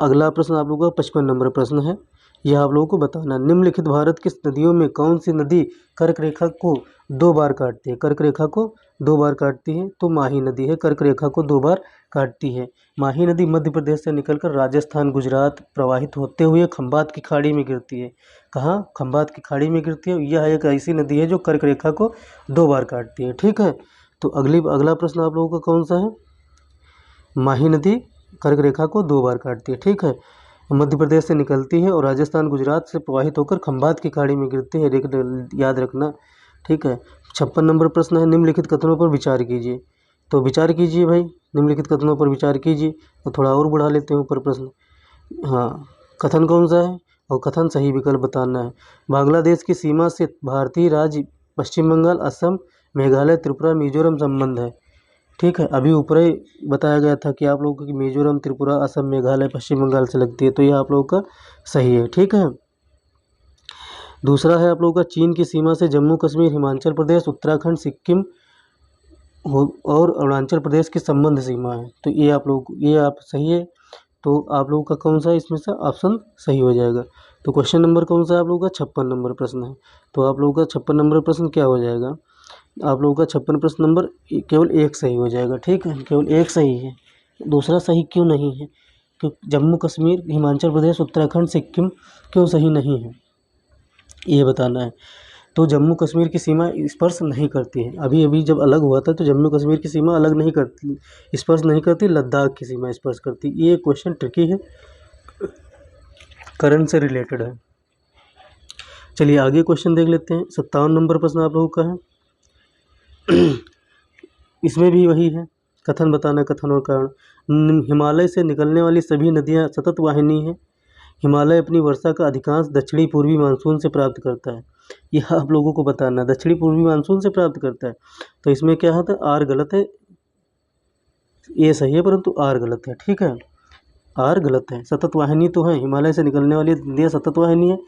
अगला प्रश्न आप लोगों का 55 नंबर प्रश्न है, यह आप लोगों को बताना, निम्नलिखित भारत की नदियों में कौन सी नदी कर्क रेखा को 2 बार काटती है, कर्क रेखा को 2 बार काटती है, तो माही नदी है, कर्क रेखा को 2 बार काटती है। माही नदी मध्य प्रदेश से निकलकर राजस्थान गुजरात प्रवाहित होते हुए खंबात की खाड़ी में गिरती है। कहाँ, खंबात की खाड़ी में गिरती है। यह एक ऐसी नदी है जो कर्क रेखा को 2 बार काटती है, ठीक है। तो अगला प्रश्न आप लोगों का कौन सा है, माही नदी कर्क रेखा को 2 बार काटती है, ठीक है, मध्य प्रदेश से निकलती है और राजस्थान गुजरात से प्रवाहित होकर खंबात की खाड़ी में गिरती है, याद रखना, ठीक है। 56 नंबर प्रश्न है, निम्नलिखित कथनों पर विचार कीजिए, तो विचार कीजिए भाई, निम्नलिखित कथनों पर विचार कीजिए। तो थोड़ा और बढ़ा लेते हैं ऊपर प्रश्न, हाँ कथन कौन सा है और कथन सही विकल्प बताना है। बांग्लादेश की सीमा से भारतीय राज्य पश्चिम बंगाल, असम, मेघालय, त्रिपुरा, मिजोरम संबंध है, ठीक है। अभी ऊपर ही बताया गया था कि आप लोगों की मिजोरम, त्रिपुरा, असम, मेघालय, पश्चिम बंगाल से लगती है, तो यह आप लोगों का सही है, ठीक है। दूसरा है आप लोगों का, चीन की सीमा से जम्मू कश्मीर, हिमाचल प्रदेश, उत्तराखंड, सिक्किम और अरुणाचल प्रदेश की संबंध सीमा है, तो ये आप सही है। तो आप लोगों का कौन सा इसमें से ऑप्शन सही हो जाएगा। तो क्वेश्चन नंबर कौन सा आप लोगों का 56 नंबर प्रश्न है। तो आप लोगों का 56 नंबर प्रश्न क्या हो जाएगा, आप लोगों का 56 प्रश्न नंबर केवल 1 सही हो जाएगा, ठीक है, केवल 1 सही है, दूसरा सही क्यों नहीं है, क्योंकि जम्मू कश्मीर, हिमाचल प्रदेश, उत्तराखंड, सिक्किम क्यों सही नहीं है ये बताना है। तो जम्मू कश्मीर की सीमा स्पर्श नहीं करती है, अभी अभी जब अलग हुआ था तो जम्मू कश्मीर की सीमा अलग नहीं करती, स्पर्श नहीं करती, लद्दाख की सीमा स्पर्श करती। ये क्वेश्चन ट्रिकी है, करंट से रिलेटेड है। चलिए आगे क्वेश्चन देख लेते हैं। 57 नंबर प्रश्न आप लोगों का है इसमें भी वही है, कथन बताना, कथन और कारण। हिमालय से निकलने वाली सभी नदियाँ सतत वाहिनी है। हिमालय अपनी वर्षा का अधिकांश दक्षिणी पूर्वी मानसून से प्राप्त करता है, यह आप लोगों को बताना है, दक्षिणी पूर्वी मानसून से प्राप्त करता है। तो इसमें क्या होता है, आर गलत है, ये सही है परंतु आर गलत है, ठीक है, आर गलत है। सतत वाहिनी तो है, हिमालय से निकलने वाली नदियाँ सतत वाहिनी है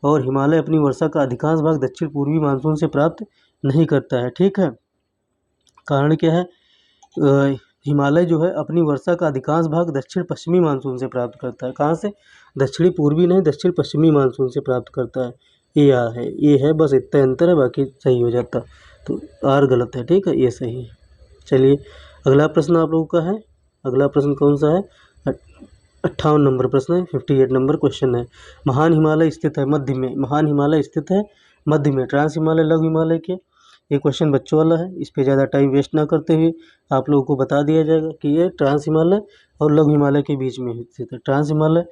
और हिमालय अपनी वर्षा का अधिकांश भाग दक्षिण पूर्वी मानसून से प्राप्त नहीं करता है, ठीक है। कारण क्या है, हिमालय जो है अपनी वर्षा का अधिकांश भाग दक्षिण पश्चिमी मानसून से प्राप्त करता है। कहाँ से? दक्षिणी पूर्वी नहीं, दक्षिण पश्चिमी मानसून से प्राप्त करता है। ये आ है, ये है, बस इतना अंतर है, बाकी सही हो जाता। तो आर गलत है, ठीक है, ये सही है। चलिए अगला प्रश्न आप लोगों का है। अगला प्रश्न कौन सा है? 58 नंबर प्रश्न है, 58 नंबर क्वेश्चन है। महान हिमालय स्थित है मध्य में। महान हिमालय स्थित है मध्य में। ट्रांस हिमालय, लघु हिमालय के। ये क्वेश्चन बच्चों वाला है, इस पे ज़्यादा टाइम वेस्ट ना करते हुए आप लोगों को बता दिया जाएगा कि ये ट्रांस हिमालय और लघु हिमालय के बीच में स्थित है। ट्रांस हिमालय,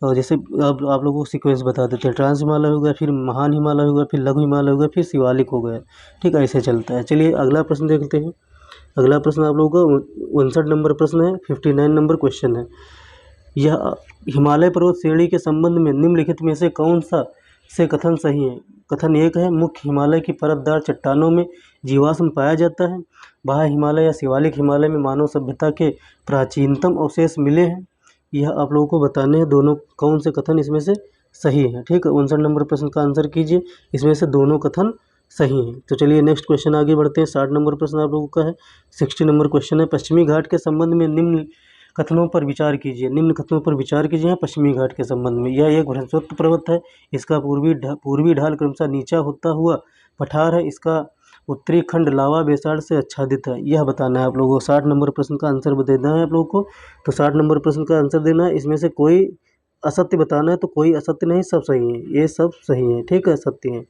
और जैसे अब आप लोगों को सीक्वेंस बता देते हैं, ट्रांस हिमालय हो गया, फिर महान हिमालय हो गया, फिर लघु हिमालय हो गया, फिर शिवालिक हो गया, ठीक है, ऐसे चलता है। चलिए अगला प्रश्न देखते हैं। अगला प्रश्न आप लोगों का 59 नंबर प्रश्न है, 59 नंबर क्वेश्चन है। यह हिमालय पर्वत श्रेणी के संबंध में निम्नलिखित में से कौन सा से कथन सही है? कथन एक है, मुख्य हिमालय की परतदार चट्टानों में जीवाश्म पाया जाता है। बाह्य हिमालय या शिवालिक हिमालय में मानव सभ्यता के प्राचीनतम अवशेष मिले हैं। यह आप लोगों को बताने हैं दोनों कौन से कथन इसमें से सही है, ठीक है। 59 नंबर प्रश्न का आंसर कीजिए, इसमें से दोनों कथन सही है। तो चलिए नेक्स्ट क्वेश्चन आगे बढ़ते हैं। 60 नंबर प्रश्न आप लोगों का है। 60 नंबर क्वेश्चन है, पश्चिमी घाट के संबंध में निम्न कथनों पर विचार कीजिए। निम्न कथनों पर विचार कीजिए पश्चिमी घाट के संबंध में। यह एक बृहस्पति पर्वत है। इसका पूर्वी ढाल क्रमशः नीचा होता हुआ पठार है। इसका उत्तरी खंड लावा बेसाल्ट से आच्छादित है। यह बताना है आप लोगों को। 60 नंबर प्रश्न का आंसर देना है आप लोगों को। तो 60 नंबर प्रश्न का आंसर देना है, इसमें से कोई असत्य बताना है। तो कोई असत्य नहीं, सब सही है, ये सब सही है, ठीक है, सत्य है।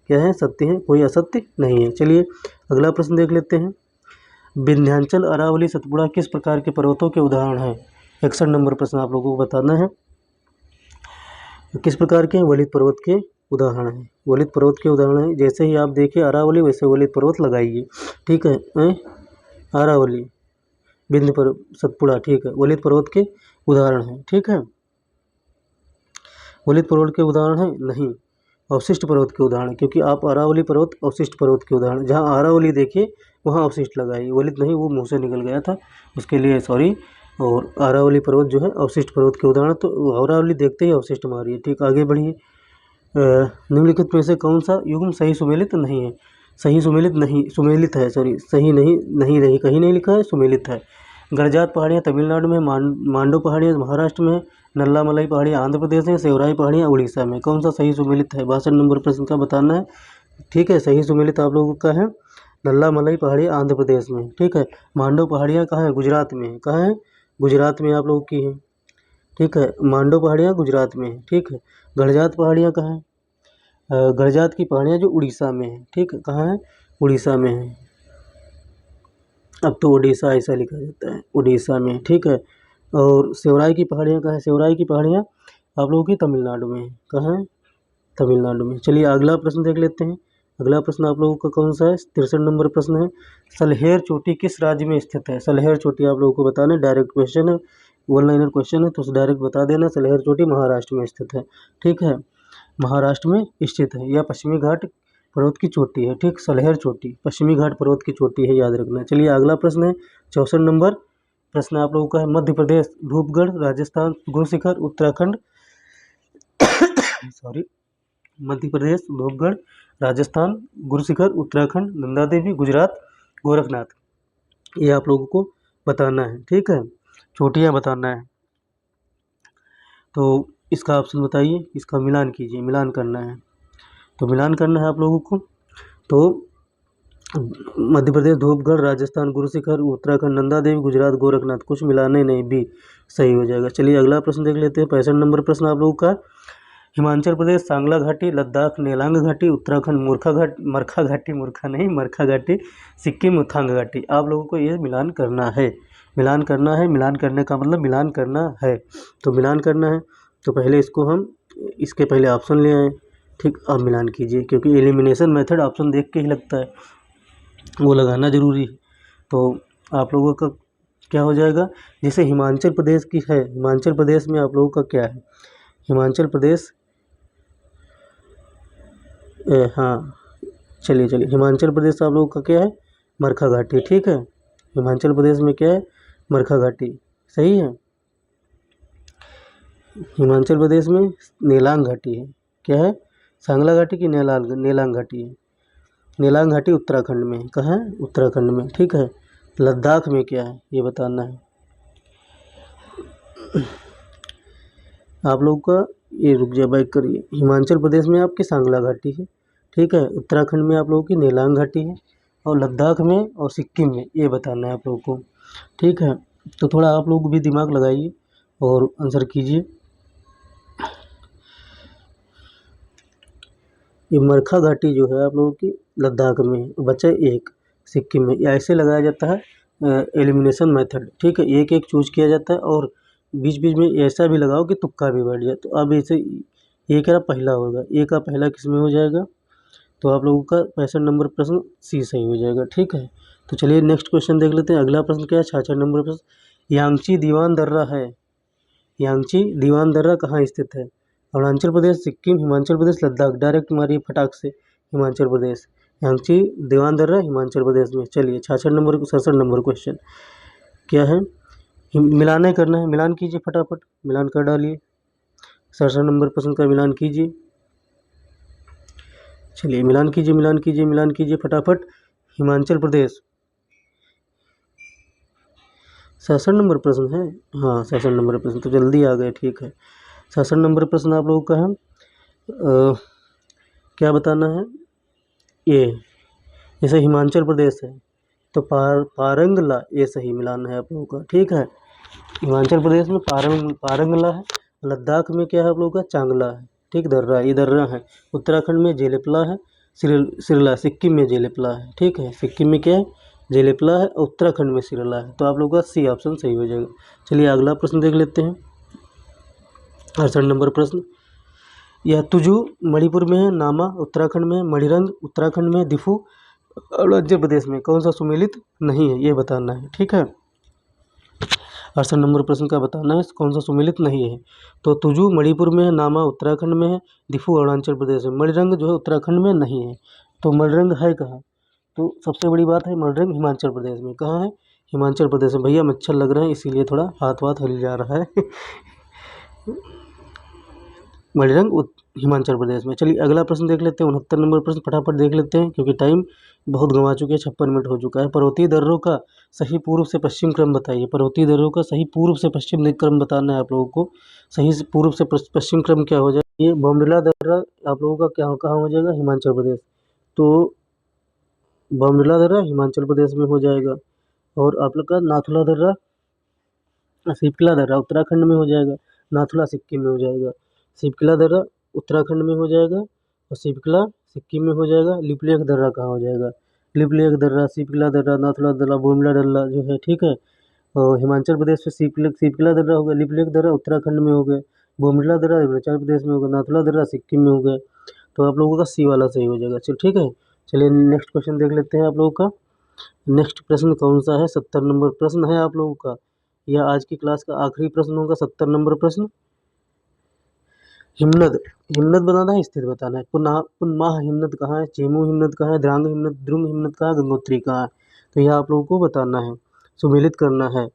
क्या है? सत्य है, कोई असत्य नहीं है। चलिए अगला प्रश्न देख लेते हैं। विंध्याचल, अरावली, सतपुड़ा किस प्रकार के पर्वतों के उदाहरण हैं? 61 नंबर प्रश्न आप लोगों को बताना है, किस प्रकार के वलित पर्वत के उदाहरण हैं। वलित पर्वत के उदाहरण हैं, जैसे ही आप देखिए अरावली वैसे वलित पर्वत लगाइए, ठीक है। अरावली, विंध्य पर्वत, सतपुड़ा, ठीक है, वलित पर्वत के उदाहरण हैं, ठीक है। वलित पर्वत के उदाहरण हैं नहीं, अवशिष्ट पर्वत के उदाहरण, क्योंकि आप अरावली पर्वत अवशिष्ट पर्वत के उदाहरण, जहाँ अरावली देखिए वहाँ अवशिष्ट लगाइए, वलित नहीं, वो मुंह से निकल गया था, उसके लिए सॉरी। और अरावली पर्वत जो है अवशिष्ट पर्वत के उदाहरण, तो अरावली देखते ही अवशिष्ट मारिए, ठीक। आगे बढ़िए। निम्नलिखित में से कौन सा युग्म सही सुमेलित नहीं है? सही सुमेलित नहीं, सुमेलित है, सॉरी, सही नहीं, नहीं कहीं नहीं लिखा है, सुमेलित है। गड़जात पहाड़ियाँ तमिलनाडु में, मांडो पहाड़ियाँ महाराष्ट्र में, नल्लामलाई पहाड़ियाँ आंध्र प्रदेश में, सेवराई पहाड़ियाँ उड़ीसा में। कौन सा सही सुमेलित है? 62 नंबर प्रश्न का बताना है, ठीक है। सही सुमेलित आप लोगों का है नल्लामलाई पहाड़ियाँ आंध्र प्रदेश में, ठीक है। मांडो पहाड़ियाँ कहाँ है? गुजरात में है। कहाँ है? गुजरात में आप लोगों की है, ठीक है। मांडो पहाड़ियाँ गुजरात में है, ठीक है। गड़जात पहाड़ियाँ कहाँ है? गड़जात की पहाड़ियाँ जो उड़ीसा में है, ठीक है। कहाँ है? उड़ीसा में है। अब तो उड़ीसा ऐसा लिखा जाता है, उड़ीसा में, ठीक है। और सेवराई की पहाड़ियाँ कहाँ है? सेवराई की पहाड़ियाँ आप लोगों की तमिलनाडु में है। कहाँ है? तमिलनाडु में। चलिए अगला प्रश्न देख लेते हैं। अगला प्रश्न आप लोगों का कौन सा है? 63 नंबर प्रश्न है। सलहेर चोटी किस राज्य में स्थित है? सलहेर चोटी आप लोगों को बताना है, डायरेक्ट क्वेश्चन है, वन लाइनर क्वेश्चन है, तो डायरेक्ट बता देना। सलहेर चोटी महाराष्ट्र में स्थित है, ठीक है, महाराष्ट्र में स्थित है। यह पश्चिमी घाट पर्वत की चोटी है, ठीक। सलहेर चोटी पश्चिमी घाट पर्वत की चोटी है, याद रखना। चलिए अगला प्रश्न है 64 नंबर प्रश्न आप लोगों का है। मध्य प्रदेश, धूपगढ़, राजस्थान, गुरुशिखर, उत्तराखंड सॉरी, मध्य प्रदेश, धूपगढ़, राजस्थान, गुरुशिखर, उत्तराखंड, नंदा देवी, गुजरात, गोरखनाथ, ये आप लोगों को बताना है, ठीक है, चोटियाँ बताना है। तो इसका ऑप्शन बताइए, इसका मिलान कीजिए, मिलान करना है। तो मिलान करना है आप लोगों को। तो मध्य प्रदेश, धूपगढ़, राजस्थान, गुरुशिखर, उत्तराखंड, नंदा देवी, गुजरात, गोरखनाथ, कुछ मिलाने नहीं, बी सही हो जाएगा। चलिए अगला प्रश्न देख लेते हैं। 65 नंबर प्रश्न आप लोगों का। हिमाचल प्रदेश सांगला घाटी, लद्दाख नेलांग घाटी, उत्तराखंड मरखा घाटी, मूर्खा नहीं, मरखा घाटी, सिक्किम उत्थांग घाटी, आप लोगों को ये मिलान करना है। मिलान करना है, मिलान करने का मतलब मिलान करना है। तो मिलान करना है तो पहले इसको हम इसके पहले ऑप्शन ले आए, ठीक। अब मिलान कीजिए, क्योंकि एलिमिनेशन मेथड ऑप्शन देख के ही लगता है, वो लगाना ज़रूरी है। तो आप लोगों का क्या हो जाएगा? जैसे हिमाचल प्रदेश की है, हिमाचल प्रदेश में आप लोगों का क्या है? हिमाचल प्रदेश, हाँ, चलिए हिमाचल प्रदेश आप लोगों का क्या है? मरखा घाटी, ठीक है। हिमाचल प्रदेश में क्या है? मरखा घाटी, सही है। हिमाचल प्रदेश में नेलांग घाटी है, क्या है? सांगला घाटी की नेलांग घाटी है। नेलांग घाटी उत्तराखंड में, कहाँ है? उत्तराखंड में, ठीक है। लद्दाख में क्या है ये बताना है आप लोगों का। ये रुक जाए बाइक करिए। हिमाचल प्रदेश में आपकी सांगला घाटी है, ठीक है। उत्तराखंड में आप लोगों की नेलांग घाटी है, और लद्दाख में और सिक्किम में ये बताना है आप लोगों को, ठीक है। तो थोड़ा आप लोग भी दिमाग लगाइए और आंसर कीजिए। ये मरखा घाटी जो है आप लोगों की लद्दाख में है, बचा एक सिक्किम में। ये ऐसे लगाया जाता है एलिमिनेशन मेथड, ठीक है। एक एक चूज किया जाता है और बीच बीच में ऐसा भी लगाओ कि तुक्का भी बैठ जाए। तो अब ऐसे ये क्या पहला होगा, ए का पहला किस में हो जाएगा, तो आप लोगों का 65 नंबर प्रश्न सी सही हो जाएगा, ठीक है। तो चलिए नेक्स्ट क्वेश्चन देख लेते हैं। अगला प्रश्न क्या है, 66 नंबर प्रश्न। यांगची दीवान दर्रा है, यांगची दीवान दर्रा कहाँ स्थित है? अरुणाचल प्रदेश, सिक्किम, हिमाचल प्रदेश, लद्दाख। डायरेक्ट मारिए फटाक से, हिमाचल प्रदेश। यांगची दीवान दर्रा हिमाचल प्रदेश में। चलिए 67 नंबर क्वेश्चन क्या है, मिलान है करना है, मिलान कीजिए फटाफट, मिलान कर डालिए। 67 नंबर प्रश्न का मिलान कीजिए। चलिए मिलान कीजिए, मिलान कीजिए, मिलान कीजिए फटाफट। हिमाचल प्रदेश 67 नंबर प्रश्न है, हाँ 67 नंबर प्रश्न, तो जल्दी आ गए, ठीक है। 67 नंबर प्रश्न आप लोगों का है क्या बताना है, ये जैसे हिमाचल प्रदेश है तो पारंगला ये सही मिलान है आप लोगों का, ठीक है। हिमाचल प्रदेश में पारंगला है, लद्दाख में क्या है आप लोगों का, चांगला है, ठीक। दर्रा, ये दर्रा है। उत्तराखंड में जेलेपला है, सिरला, सिक्किम में जेलेपला है, ठीक है। सिक्किम में क्या है, जेलेपला है, उत्तराखंड में सिरला है। तो आप लोगों का सी ऑप्शन सही हो जाएगा। चलिए अगला प्रश्न देख लेते हैं। 68 नंबर प्रश्न, यह तुजू मणिपुर में है, नामा उत्तराखंड में, मणिरंग उत्तराखंड में, दिफू अरुणाचल प्रदेश में, कौन सा सुमेलित नहीं है ये बताना है, ठीक है। 68 नंबर प्रश्न का बताना है कौन सा सुमेलित नहीं है। तो तुजू मणिपुर में है, नामा उत्तराखंड में है, दिफू अरुणाचल प्रदेश में, मणिरंग जो है उत्तराखंड में नहीं है। तो मणिरंग है कहाँ, तो सबसे बड़ी बात है मणिरंग हिमाचल प्रदेश में। कहाँ है, हिमाचल प्रदेश में। भैया मच्छर लग रहे हैं इसीलिए थोड़ा हाथ वाथ हिल जा रहा है मणिरंग हिमाचल प्रदेश में। चलिए अगला प्रश्न देख लेते हैं। 69 नंबर प्रश्न फटाफट देख लेते हैं क्योंकि टाइम बहुत गंवा चुके हैं, 56 मिनट हो चुका है। पर्वतीय दर्रों का सही पूर्व से पश्चिम क्रम बताइए। पर्वतीय दर्रों का सही पूर्व से पश्चिम क्रम बताना है आप लोगों को। सही से पूर्व से पश्चिम क्रम क्या हो जाएगा, ये बॉमडिला दर्रा आप लोगों का क्या कहाँ हो जाएगा, हिमाचल प्रदेश। तो बॉमडिला दर्रा हिमाचल प्रदेश में हो जाएगा। और आप लोग का नाथुला दर्रा, सिपकिला दर्रा उत्तराखंड में हो जाएगा, नाथुला सिक्किम में हो जाएगा। सिपकिला दर्रा उत्तराखंड में हो जाएगा और सिपकिला सिक्किम में हो जाएगा। लिपलेख दर्रा कहाँ हो जाएगा, लिपलेख दर्रा, सिपकिला दर्रा, नाथुला दर्रा, बोमला दर्रा जो है, ठीक है। और हिमाचल प्रदेश से सिपकिला दर्रा हो गया, लिपलेख दर्रा उत्तराखंड में हो गया, बोमला दर्रा हिमाचल प्रदेश में होगा, नाथुला दर्रा सिक्किम में हो गया। तो आप लोगों का सी वाला सही हो जाएगा। चलो ठीक है, चलिए नेक्स्ट क्वेश्चन देख लेते हैं आप लोगों का। नेक्स्ट प्रश्न कौन सा है, 70 नंबर प्रश्न है आप लोगों का। यह आज की क्लास का आखिरी प्रश्न होगा, 70 नंबर प्रश्न। हिमनद, हिमनद बताना है, स्थित बताना है। पुनमाह हिमनद कहाँ है, चेमू हिमनद कहाँ है, द्रांग हिमनद, द्रुंग हिमनद कहाँ है, गंगोत्री कहाँ है। तो यह आप लोगों को बताना है, सुमेलित करना है।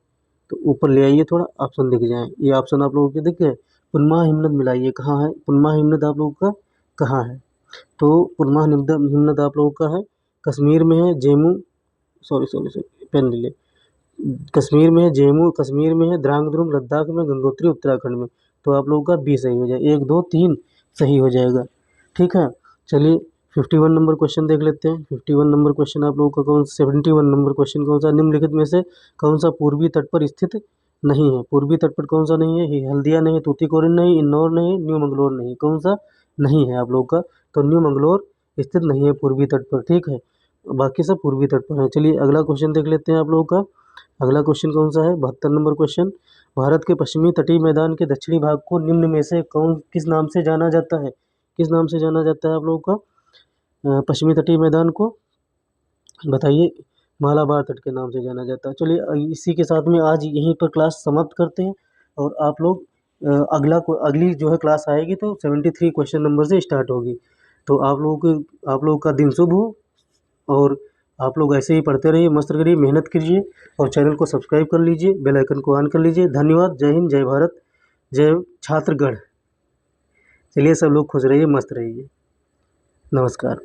तो ऊपर ले आइए थोड़ा, ऑप्शन दिख जाए। ये ऑप्शन आप लोगों के दिख गए। पुनमाह हिमनद मिलाइए, कहाँ है पुनमाह हिमनद आप लोगों का, कहाँ है। तो पुनमाह हिमनद आप लोगों का है कश्मीर में है, जेमू सॉरी पेन ले ले, कश्मीर में है, जेमू कश्मीर में है, द्रांग द्रुंग लद्दाख में, गंगोत्री उत्तराखंड में। तो आप लोगों का बी सही हो जाए, 1 2 3 सही हो जाएगा, ठीक है। चलिए 51 नंबर क्वेश्चन देख लेते हैं। 51 नंबर क्वेश्चन आप लोगों का कौन, 71 नंबर क्वेश्चन कौन सा, निम्नलिखित में से कौन सा पूर्वी तट पर स्थित नहीं है। पूर्वी तट पर कौन सा नहीं है, ये हल्दिया नहीं, तूतीकोरिन नहीं, इंदौर नहीं, न्यू मंगलोर नहीं, कौन सा नहीं है आप लोग का। तो न्यू मंगलोर स्थित नहीं है पूर्वी तट पर, ठीक है। बाकी सब पूर्वी तट पर है। चलिए अगला क्वेश्चन देख लेते हैं आप लोगों का। अगला क्वेश्चन कौन सा है, 72 नंबर क्वेश्चन। भारत के पश्चिमी तटीय मैदान के दक्षिणी भाग को निम्न में से किस नाम से जाना जाता है, किस नाम से जाना जाता है आप लोगों का पश्चिमी तटीय मैदान को, बताइए। मालाबार तट के नाम से जाना जाता है। चलिए इसी के साथ में आज यहीं पर क्लास समाप्त करते हैं और आप लोग अगली जो है क्लास आएगी तो 73 क्वेश्चन नंबर से स्टार्ट होगी। तो आप लोगों का दिन शुभ हो और आप लोग ऐसे ही पढ़ते रहिए, मस्त करिए, मेहनत कीजिए और चैनल को सब्सक्राइब कर लीजिए, बेल आइकन को ऑन कर लीजिए। धन्यवाद। जय हिंद, जय भारत, जय छात्रगढ़। चलिए सब लोग खुश रहिए, मस्त रहिए, नमस्कार।